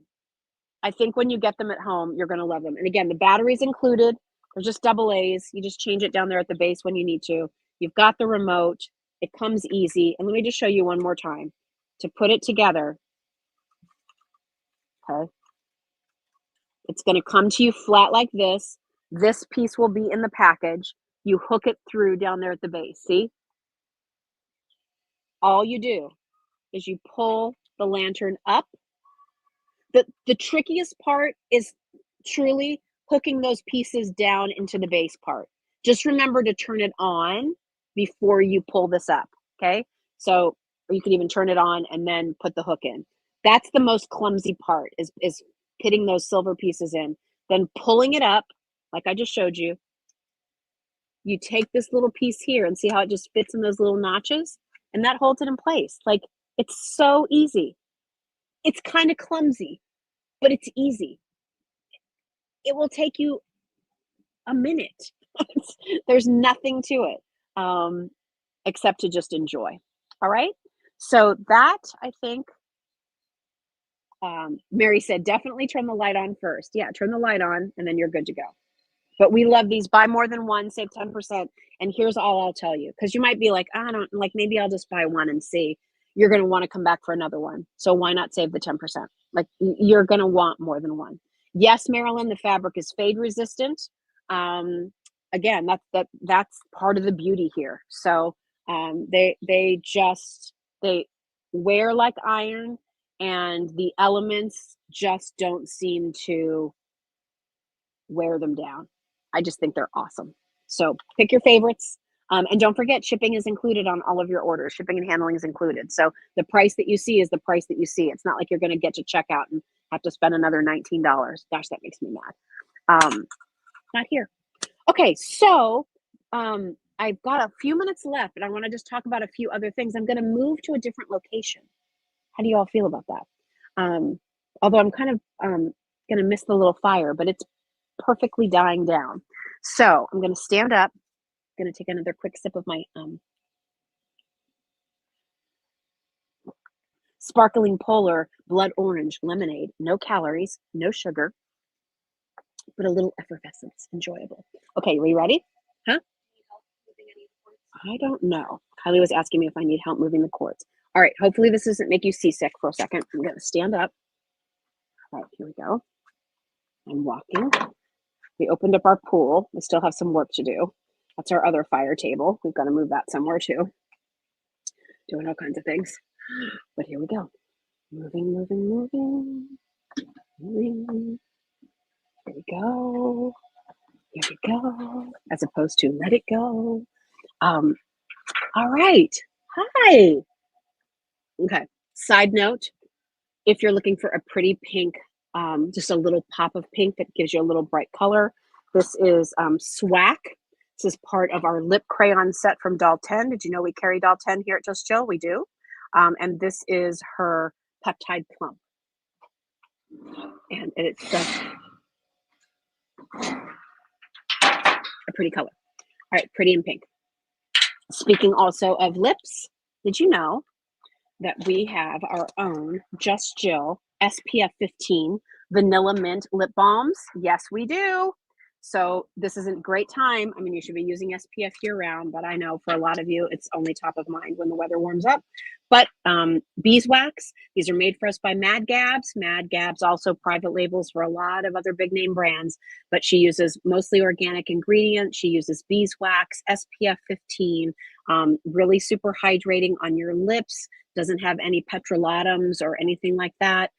I think when you get them at home, you're going to love them. And again, the battery's included. They're just double A's. You just change it down there at the base when you need to. You've got the remote. It comes easy. And let me just show you one more time to put it together. Okay. It's going to come to you flat like this. This piece will be in the package. You hook it through down there at the base. See? All you do is you pull the lantern up. The trickiest part is truly hooking those pieces down into the base part. Just remember to turn it on before you pull this up, okay? So, or you can even turn it on and then put the hook in. That's the most clumsy part is pitting those silver pieces in. Then pulling it up, like I just showed you. You take this little piece here and see how it just fits in those little notches? And that holds it in place. Like, it's so easy. It's kind of clumsy, but it's easy. It will take you a minute. There's nothing to it except to just enjoy. All right. So that I think, Mary said, definitely turn the light on first. Yeah, turn the light on and then you're good to go. But we love these. Buy more than one, save 10%. And here's all I'll tell you, because you might be like, I don't like, maybe I'll just buy one and see. You're going to want to come back for another one. So why not save the 10%? Like you're going to want more than one. Yes, Marilyn, the fabric is fade resistant. Again, that's part of the beauty here. So they wear like iron, and the elements just don't seem to wear them down. I just think they're awesome. So pick your favorites. And don't forget, shipping is included on all of your orders. Shipping and handling is included. So the price that you see is the price that you see. It's not like you're going to get to checkout and have to spend another $19. Gosh, that makes me mad. Not here. Okay, so I've got a few minutes left, and I want to just talk about a few other things. I'm going to move to a different location. How do you all feel about that? Although I'm kind of going to miss the little fire, but it's perfectly dying down. So I'm going to stand up. I'm going to take another quick sip of my sparkling polar blood orange lemonade. No calories, no sugar, but a little effervescence. Enjoyable. Okay, are you ready? Huh? I don't know. Kylie was asking me if I need help moving the cords. All right, hopefully this doesn't make you seasick for a second. I'm going to stand up. All right, here we go. I'm walking. We opened up our pool. We still have some work to do. That's our other fire table. We've got to move that somewhere too. Doing all kinds of things. But here we go. Moving, moving, moving. Moving. Here we go. Here we go. As opposed to let it go. All right. Hi. Okay. Side note, if you're looking for a pretty pink, just a little pop of pink that gives you a little bright color, this is Swack. This is part of our lip crayon set from Doll 10. Did you know we carry Doll 10 here at Just Jill? We do. And this is her Peptide Plump. And it's a pretty color. All right, pretty and pink. Speaking also of lips, did you know that we have our own Just Jill SPF 15 Vanilla Mint Lip Balms? Yes, we do. So this is a great time. I mean, you should be using SPF year round, but I know for a lot of you, it's only top of mind when the weather warms up. But beeswax, these are made for us by Mad Gabs. Mad Gabs also private labels for a lot of other big name brands, but she uses mostly organic ingredients. She uses beeswax, SPF 15, really super hydrating on your lips. Doesn't have any petrolatum or anything like that.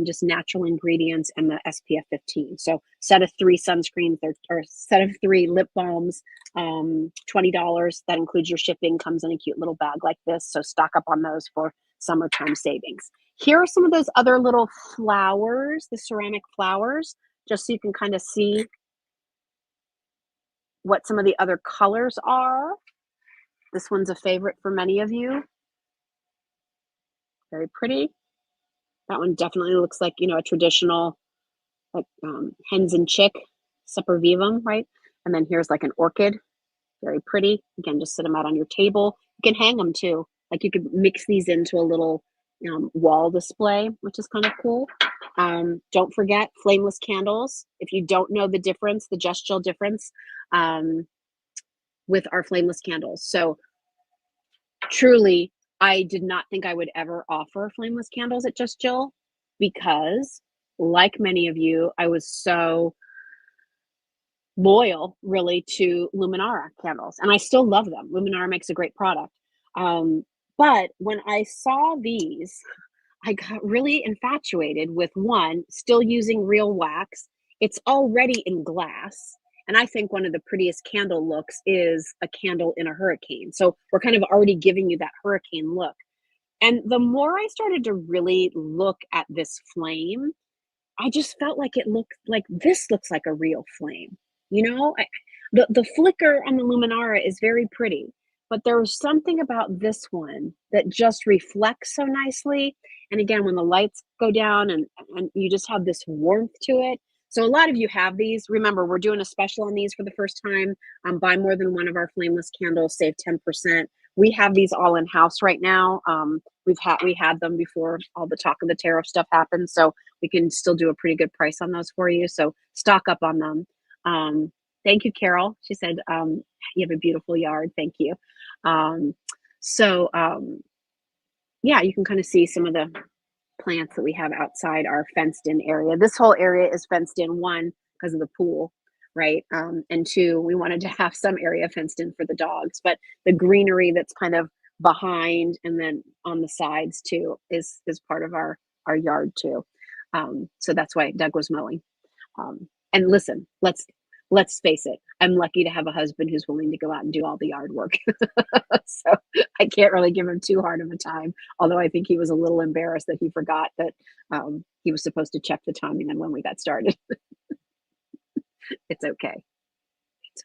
Just natural ingredients and the SPF 15. So set of 3 sunscreens or set of 3 lip balms, $20. That includes your shipping, comes in a cute little bag like this. So stock up on those for summertime savings. Here are some of those other little flowers, the ceramic flowers, just so you can kind of see what some of the other colors are. This one's a favorite for many of you. Very pretty. That one definitely looks like, you know, a traditional, like hens and chick, Semper Vivum, right? And then here's like an orchid, very pretty. Again, just sit them out on your table. You can hang them too. Like you could mix these into a little wall display, which is kind of cool. Don't forget flameless candles. If you don't know the difference, the Just Jill difference with our flameless candles. So truly, I did not think I would ever offer flameless candles at Just Jill because, like many of you, I was so loyal really to Luminara candles, and I still love them. Luminara makes a great product. But when I saw these, I got really infatuated with one, still using real wax. It's already in glass. And I think one of the prettiest candle looks is a candle in a hurricane. So we're kind of already giving you that hurricane look. And the more I started to really look at this flame, I just felt like it looked like this looks like a real flame. You know, the flicker on the Luminara is very pretty, but there was something about this one that just reflects so nicely. And again, when the lights go down and you just have this warmth to it. So a lot of you have these. Remember, we're doing a special on these for the first time. Buy more than one of our flameless candles, save 10%. We have these all in house right now. We had them before all the talk of the tariff stuff happened, so we can still do a pretty good price on those for you. So stock up on them. Thank you, Carol. She said, you have a beautiful yard. Thank you. Um, so, yeah, you can kind of see some of the plants that we have outside our fenced in area. This whole area is fenced in, one, because of the pool, right? And two, we wanted to have some area fenced in for the dogs, but the greenery that's kind of behind and then on the sides too is part of our yard too. So that's why Doug was mowing. And listen, let's face it, I'm lucky to have a husband who's willing to go out and do all the yard work. So I can't really give him too hard of a time. Although I think he was a little embarrassed that he forgot that he was supposed to check the timing on when we got started. It's okay. It's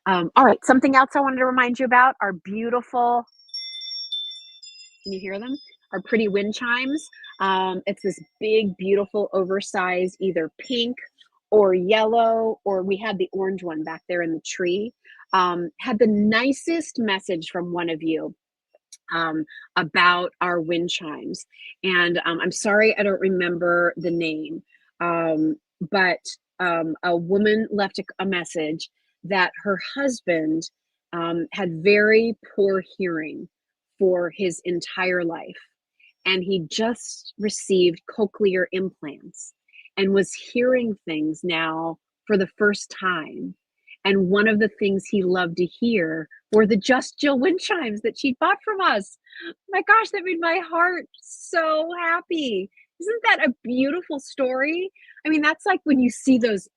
okay. All right. Something else I wanted to remind you about our beautiful, can you hear them? Our pretty wind chimes. It's this big, beautiful, oversized, either pink or yellow, or we had the orange one back there in the tree. Had the nicest message from one of you about our wind chimes. And I'm sorry I don't remember the name, but a woman left a message that her husband had very poor hearing for his entire life. And he just received cochlear implants and was hearing things now for the first time. And one of the things he loved to hear were the Just Jill wind chimes that she bought from us. My gosh, that made my heart so happy. Isn't that a beautiful story? I mean, that's like when you see those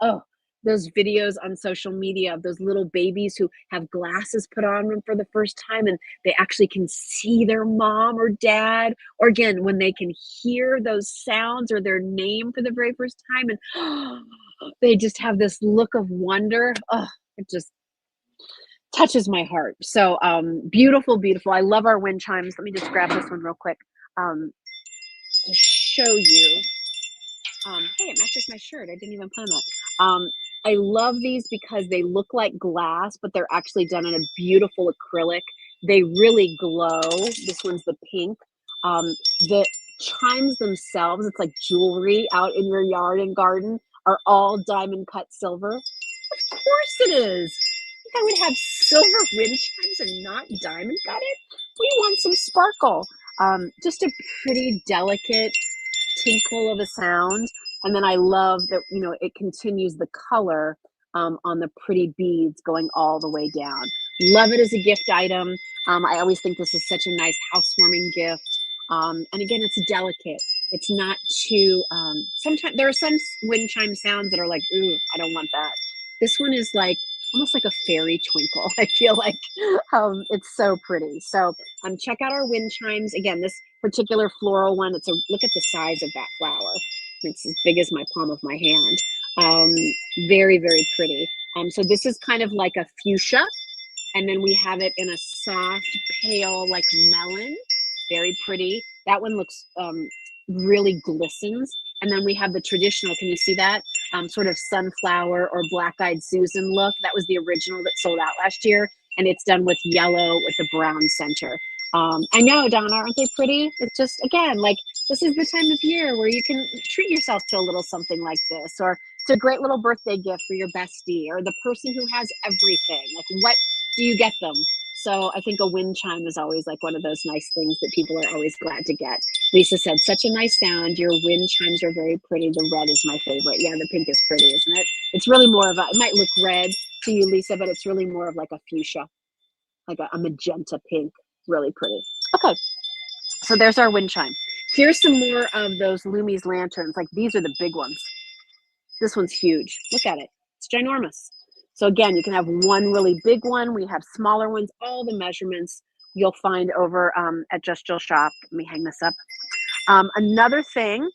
videos on social media of those little babies who have glasses put on them for the first time and they actually can see their mom or dad, or again, when they can hear those sounds or their name for the very first time and they just have this look of wonder. Oh, it just touches my heart. So beautiful, beautiful. I love our wind chimes. Let me just grab this one real quick to show you. Hey, it matches my shirt. I didn't even plan that. I love these because they look like glass, but they're actually done in a beautiful acrylic. They really glow. This one's the pink. The chimes themselves, it's like jewelry out in your yard and garden, are all diamond cut silver. Of course it is. I would have silver wind chimes and not diamond cut it. We want some sparkle. Just a pretty delicate tinkle of a sound. And then I love that, it continues the color on the pretty beads going all the way down. Love it as a gift item. I always think this is such a nice housewarming gift. And again, it's delicate. It's not too, sometimes there are some wind chime sounds that are like, ooh, I don't want that. This one is like almost like a fairy twinkle. I feel like it's so pretty. So check out our wind chimes. Again, this particular floral one, look at the size of that flower. It's as big as my palm of my hand. Very, very pretty. So this is kind of like a fuchsia, and then we have it in a soft, pale, like melon. Very pretty. That one looks really glistens. And then we have the traditional, can you see that? Sort of sunflower or black-eyed Susan look. That was the original that sold out last year. And it's done with yellow with the brown center. I know, Donna, aren't they pretty? It's just, again, like this is the time of year where you can treat yourself to a little something like this, or it's a great little birthday gift for your bestie or the person who has everything. Like, what do you get them? So I think a wind chime is always like one of those nice things that people are always glad to get. Lisa said, such a nice sound. Your wind chimes are very pretty. The red is my favorite. Yeah, the pink is pretty, isn't it? It's really more of it might look red to you, Lisa, but it's really more of like a fuchsia, like a magenta pink. Really pretty. Okay, so there's our wind chime. Here's some more of those Loomies lanterns. Like these are the big ones. This one's huge. Look at it. It's ginormous. So again, you can have one really big one. We have smaller ones. All the measurements you'll find over at Just Jill Shop. Let me hang this up. Another thing.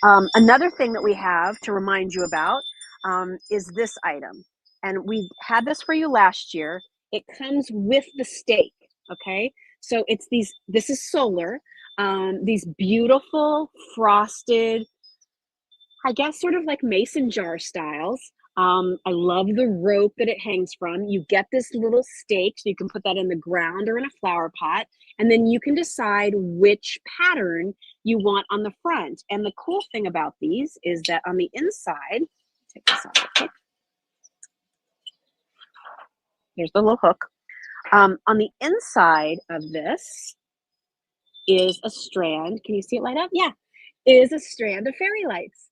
Another thing that we have to remind you about is this item. And we had this for you last year. It comes with the stake, okay? So this is solar, these beautiful frosted, I guess sort of like mason jar styles. I love the rope that it hangs from. You get this little stake, so you can put that in the ground or in a flower pot, and then you can decide which pattern you want on the front. And the cool thing about these is that on the inside, take this off the hook. Here's the little hook. On the inside of this is a strand. Can you see it light up? Yeah, is a strand of fairy lights.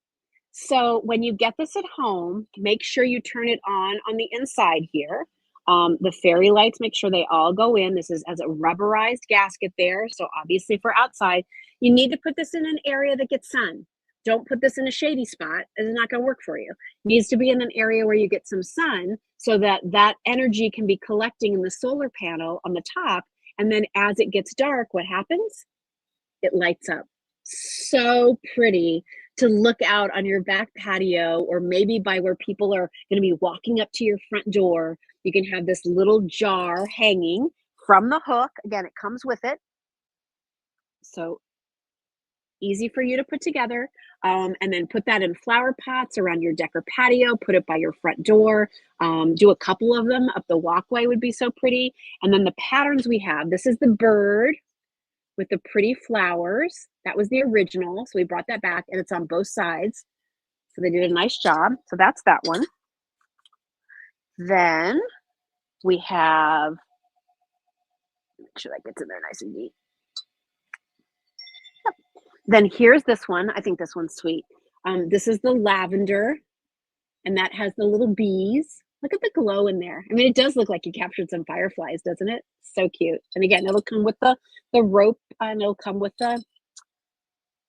So when you get this at home, make sure you turn it on the inside here. The fairy lights, make sure they all go in. This is as a rubberized gasket there. So obviously for outside, you need to put this in an area that gets sun. Don't put this in a shady spot. It's not going to work for you. It needs to be in an area where you get some sun so that that energy can be collecting in the solar panel on the top. And then as it gets dark, what happens? It lights up. So pretty to look out on your back patio, or maybe by where people are going to be walking up to your front door. You can have this little jar hanging from the hook. Again, it comes with it. So easy for you to put together. And then put that in flower pots around your deck or patio, put it by your front door. Do a couple of them up the walkway would be so pretty. And then the patterns we have, this is the bird with the pretty flowers. That was the original. So we brought that back and it's on both sides. So they did a nice job. So that's that one. Then we have, make sure that gets in there nice and neat. Yep. Then here's this one. I think this one's sweet. This is the lavender, and that has the little bees. Look at the glow in there. I mean, it does look like you captured some fireflies, doesn't it? So cute. And again, it'll come with the rope, and it'll come with the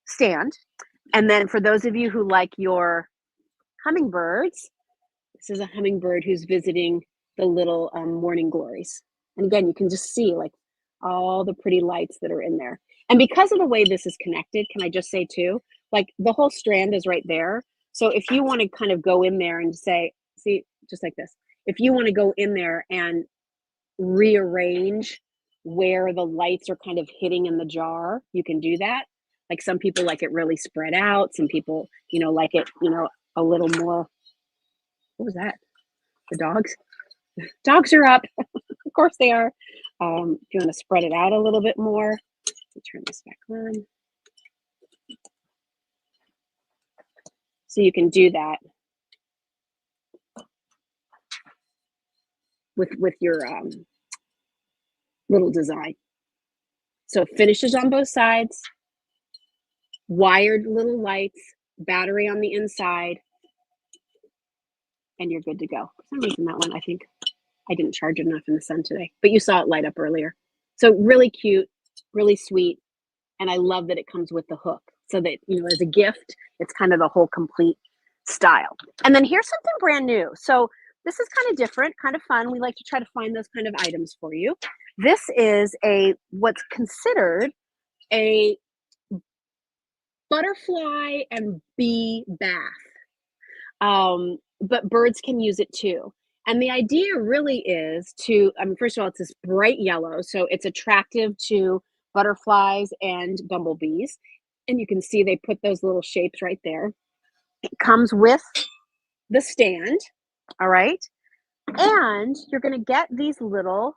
stand. And then for those of you who like your hummingbirds, this is a hummingbird who's visiting the little morning glories. And again, you can just see like all the pretty lights that are in there. And because of the way this is connected, can I just say too, like the whole strand is right there. So if you want to kind of go in there and say, see, just like this, if you want to go in there and rearrange where the lights are kind of hitting in the jar, you can do that. Like some people like it really spread out. Some people, like it, a little more. What was that? The dogs? Dogs are up. Of course they are. If you want to spread it out a little bit more, let me turn this back on. So you can do that with your little design. So finishes on both sides, wired little lights, battery on the inside, and you're good to go. For some reason, that one, I think I didn't charge enough in the sun today, but you saw it light up earlier. So really cute, really sweet. And I love that it comes with the hook so that, as a gift, it's kind of the whole complete style. And then here's something brand new. So this is kind of different, kind of fun. We like to try to find those kind of items for you. This is what's considered a butterfly and bee bath. But birds can use it too. And the idea really is to, first of all, it's this bright yellow, so it's attractive to butterflies and bumblebees. And you can see they put those little shapes right there. It comes with the stand, all right? And you're going to get these little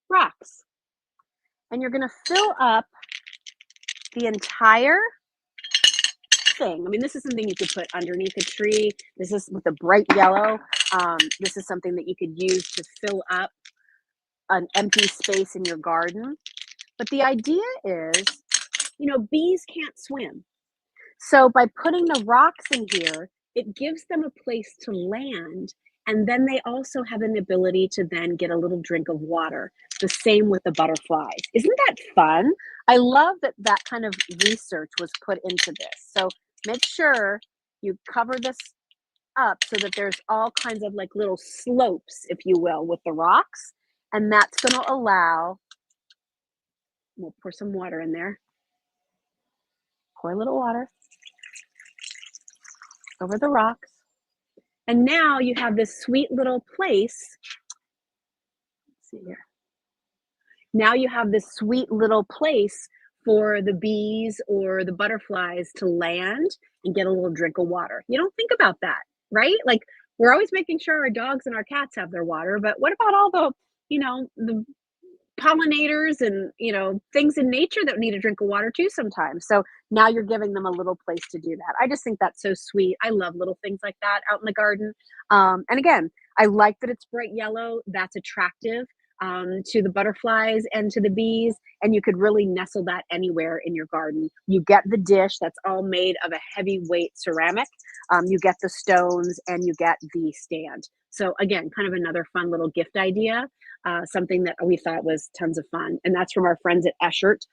rocks. And you're going to fill up the entire thing. This is something you could put underneath a tree. This is with a bright yellow. This is something that you could use to fill up an empty space in your garden. But the idea is, bees can't swim. So by putting the rocks in here, it gives them a place to land. And then they also have an ability to then get a little drink of water. The same with the butterflies. Isn't that fun? I love that that kind of research was put into this. So make sure you cover this up so that there's all kinds of like little slopes, if you will, with the rocks. And that's going to allow, we'll pour some water in there. Pour a little water over the rocks. And now you have this sweet little place. Let's see here. Now you have this sweet little place for the bees or the butterflies to land and get a little drink of water. You don't think about that, right? Like we're always making sure our dogs and our cats have their water, but what about all the pollinators and things in nature that need a drink of water too sometimes. So now you're giving them a little place to do that. I just think that's so sweet. I love little things like that out in the garden. And again, I like that it's bright yellow. That's attractive to the butterflies and to the bees, and you could really nestle that anywhere in your garden. You get the dish that's all made of a heavyweight ceramic. You get the stones and you get the stand. So again, kind of another fun little gift idea, something that we thought was tons of fun. And that's from our friends at Eschert.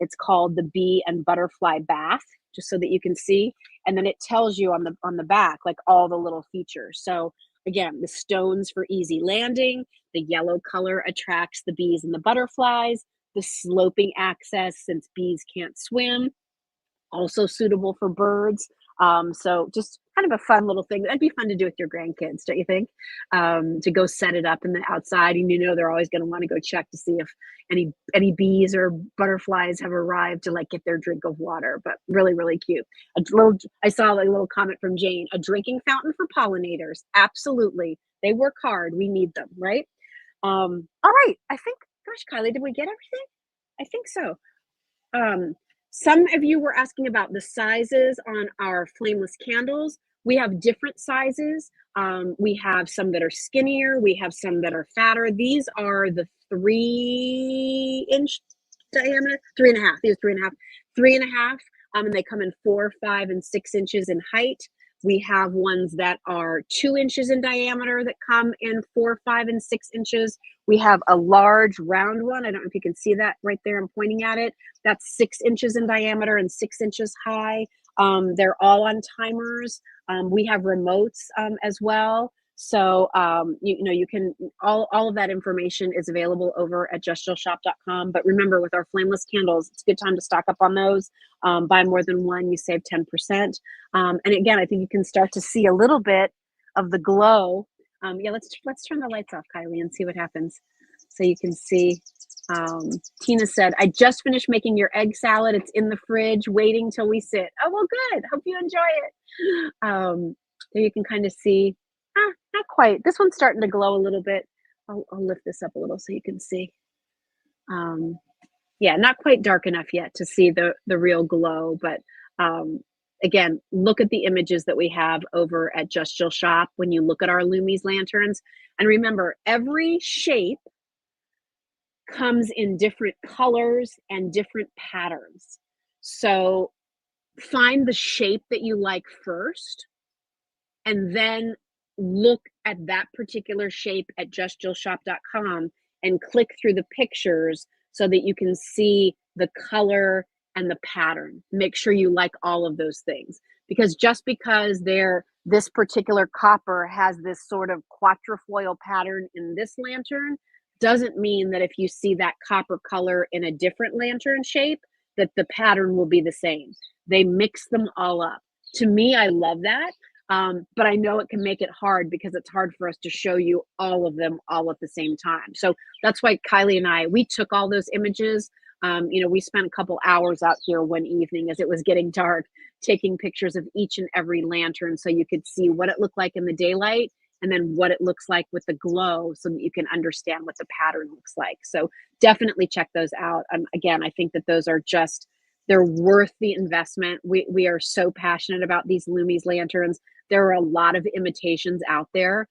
It's called the Bee and Butterfly Bath, just so that you can see. And then it tells you on the back, like all the little features. So again, the stones for easy landing, the yellow color attracts the bees and the butterflies, the sloping access since bees can't swim, also suitable for birds. So just kind of a fun little thing. That'd be fun to do with your grandkids, don't you think? To go set it up in the outside, and they're always going to want to go check to see if any bees or butterflies have arrived to like get their drink of water. But really, really cute. I saw a little comment from Jane. A drinking fountain for pollinators. Absolutely, they work hard. We need them, right? All right. I think. Gosh, Kylie, did we get everything? I think so. Um, some of you were asking about the sizes on our flameless candles. We have different sizes. We have some that are skinnier. We have some that are fatter. These are the 3 inch diameter, 3.5. These are 3.5, 3.5. And they come in 4, 5, and 6 inches in height. We have ones that are 2 inches in diameter that come in 4, 5, and 6 inches. We have a large round one. I don't know if you can see that right there. I'm pointing at it. That's 6 inches in diameter and 6 inches high. They're all on timers. We have remotes as well. So you can all of that information is available over at justjillshop.com. But remember, with our flameless candles, it's a good time to stock up on those. Buy more than one, you save 10%. And again, I think you can start to see a little bit of the glow. Yeah, let's turn the lights off, Kylie, and see what happens. So you can see. Tina said, I just finished making your egg salad. It's in the fridge, waiting till we sit. Oh, well, good. Hope you enjoy it. There you can kind of see. Not quite. This one's starting to glow a little bit. I'll lift this up a little so you can see. Yeah, not quite dark enough yet to see the real glow, but again, look at the images that we have over at Just Jill Shop when you look at our Loomies lanterns. And remember, every shape comes in different colors and different patterns. So find the shape that you like first, and then look at that particular shape at justjillshop.com and click through the pictures so that you can see the color and the pattern. Make sure you like all of those things, because just because this particular copper has this sort of quatrefoil pattern in this lantern doesn't mean that if you see that copper color in a different lantern shape that the pattern will be the same. They mix them all up. To me, I love that. But I know it can make it hard because it's hard for us to show you all of them all at the same time. So that's why Kylie and we took all those images. We spent a couple hours out here one evening as it was getting dark, taking pictures of each and every lantern so you could see what it looked like in the daylight and then what it looks like with the glow so that you can understand what the pattern looks like. So definitely check those out. Again, I think that those are they're worth the investment. We are so passionate about these Loomies lanterns. There are a lot of imitations out there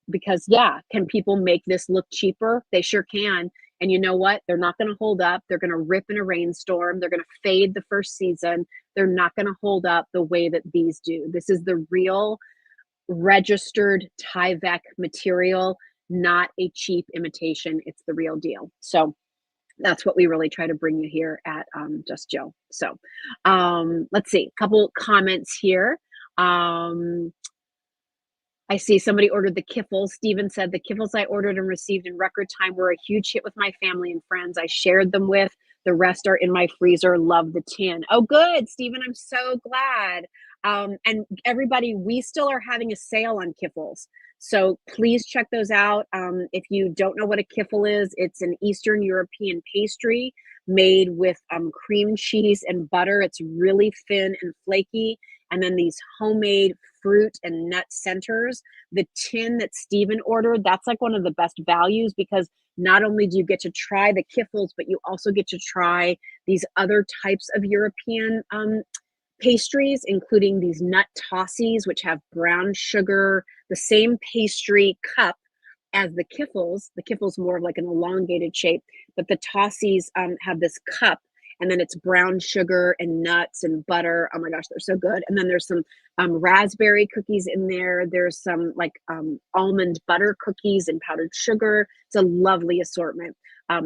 because, can people make this look cheaper? They sure can. And you know what? They're not going to hold up. They're going to rip in a rainstorm. They're going to fade the first season. They're not going to hold up the way that these do. This is the real registered Tyvek material, not a cheap imitation. It's the real deal. So that's what we really try to bring you here at Just Jill. So let's see, a couple comments here. I see somebody ordered the Kiffles. Steven said, the Kiffles I ordered and received in record time were a huge hit with my family and friends. I shared them with. The rest are in my freezer. Love the tin. Oh, good, Steven. I'm so glad. And everybody, we still are having a sale on Kiffles. So please check those out. If you don't know what a kiffle is, it's an Eastern European pastry made with cream cheese and butter. It's really thin and flaky. And then these homemade fruit and nut centers. The tin that Steven ordered, that's like one of the best values because not only do you get to try the kiffles, but you also get to try these other types of European pastries, including these nut tossies, which have brown sugar, the same pastry cup as the kiffles. The kiffles more of like an elongated shape, but the tossies have this cup, and then it's brown sugar and nuts and butter. Oh my gosh, they're so good. And then there's some raspberry cookies in there. There's some like almond butter cookies and powdered sugar. It's a lovely assortment.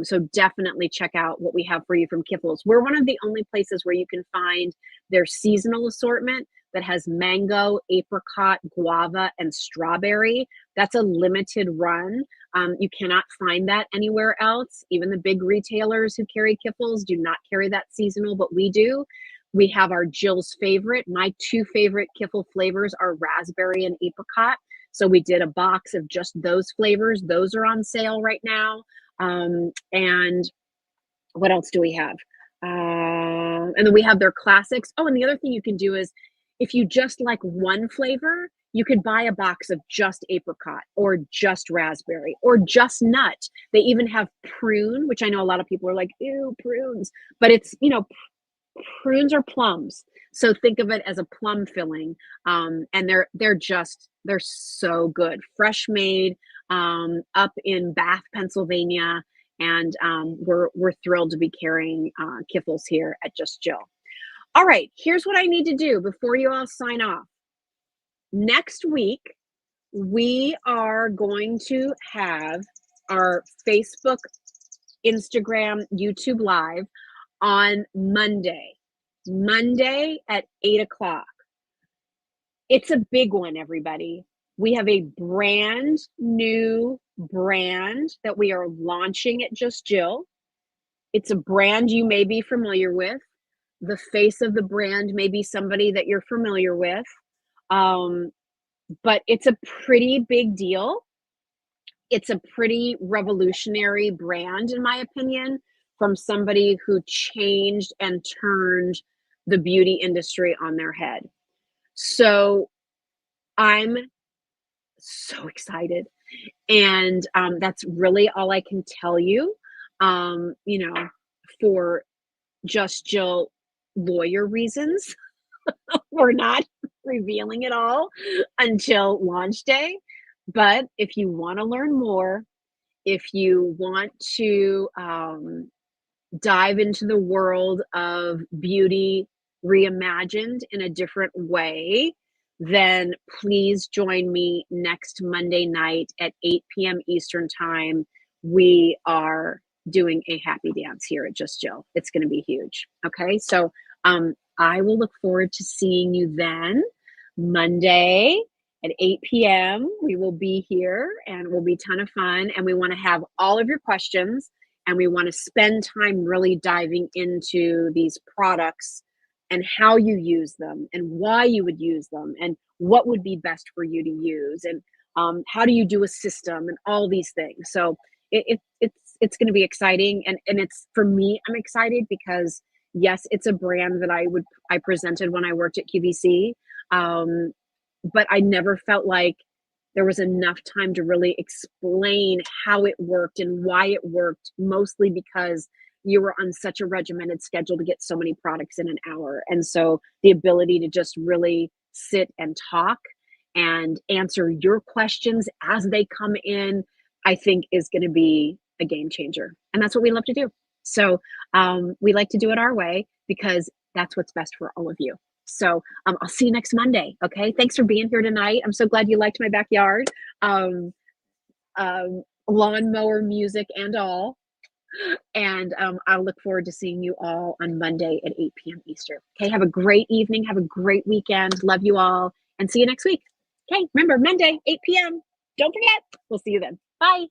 So definitely check out what we have for you from Kiffles. We're one of the only places where you can find their seasonal assortment that has mango, apricot, guava, and strawberry. That's a limited run. You cannot find that anywhere else. Even the big retailers who carry Kiffles do not carry that seasonal, but we do. We have our Jill's favorite. My two favorite Kiffle flavors are raspberry and apricot. So we did a box of just those flavors. Those are on sale right now. And what else do we have? And then we have their classics. Oh, and the other thing you can do is if you just like one flavor, you could buy a box of just apricot or just raspberry or just nut. They even have prune, which I know a lot of people are like, ew, prunes, but it's, you know, prunes are plums. So think of it as a plum filling. And they're so good. Fresh made up in Bath, Pennsylvania. And we're thrilled to be carrying Kiffles here at Just Jill. All right, here's what I need to do before you all sign off. Next week, we are going to have our Facebook, Instagram, YouTube Live on Monday at 8 o'clock. It's a big one, everybody. We have a brand new brand that we are launching at Just Jill. It's a brand you may be familiar with. The face of the brand may be somebody that you're familiar with. But it's a pretty big deal. It's a pretty revolutionary brand, in my opinion, from somebody who changed and turned the beauty industry on their head. So I'm so excited. And that's really all I can tell you, for Just Jill lawyer reasons. We're not revealing it all until launch day. But if you want to learn more, if you want to dive into the world of beauty reimagined in a different way, then please join me next Monday night at 8 p.m. Eastern Time. We are doing a happy dance here at Just Jill. It's going to be huge. Okay, so I will look forward to seeing you then Monday at 8 p.m. We will be here and it will be a ton of fun. And we want to have all of your questions and we want to spend time really diving into these products and how you use them and why you would use them and what would be best for you to use and how do you do a system and all these things. So it's going to be exciting and it's for me, I'm excited because yes, it's a brand that I presented when I worked at QVC, but I never felt like there was enough time to really explain how it worked and why it worked, mostly because you were on such a regimented schedule to get so many products in an hour. And so the ability to just really sit and talk and answer your questions as they come in, I think is going to be a game changer. And that's what we love to do. So we like to do it our way because that's what's best for all of you. So I'll see you next Monday. Okay. Thanks for being here tonight. I'm so glad you liked my backyard. Lawnmower music and all. And I'll look forward to seeing you all on Monday at 8 p.m. Eastern. Okay. Have a great evening. Have a great weekend. Love you all and see you next week. Okay. Remember Monday, 8 p.m. Don't forget. We'll see you then. Bye.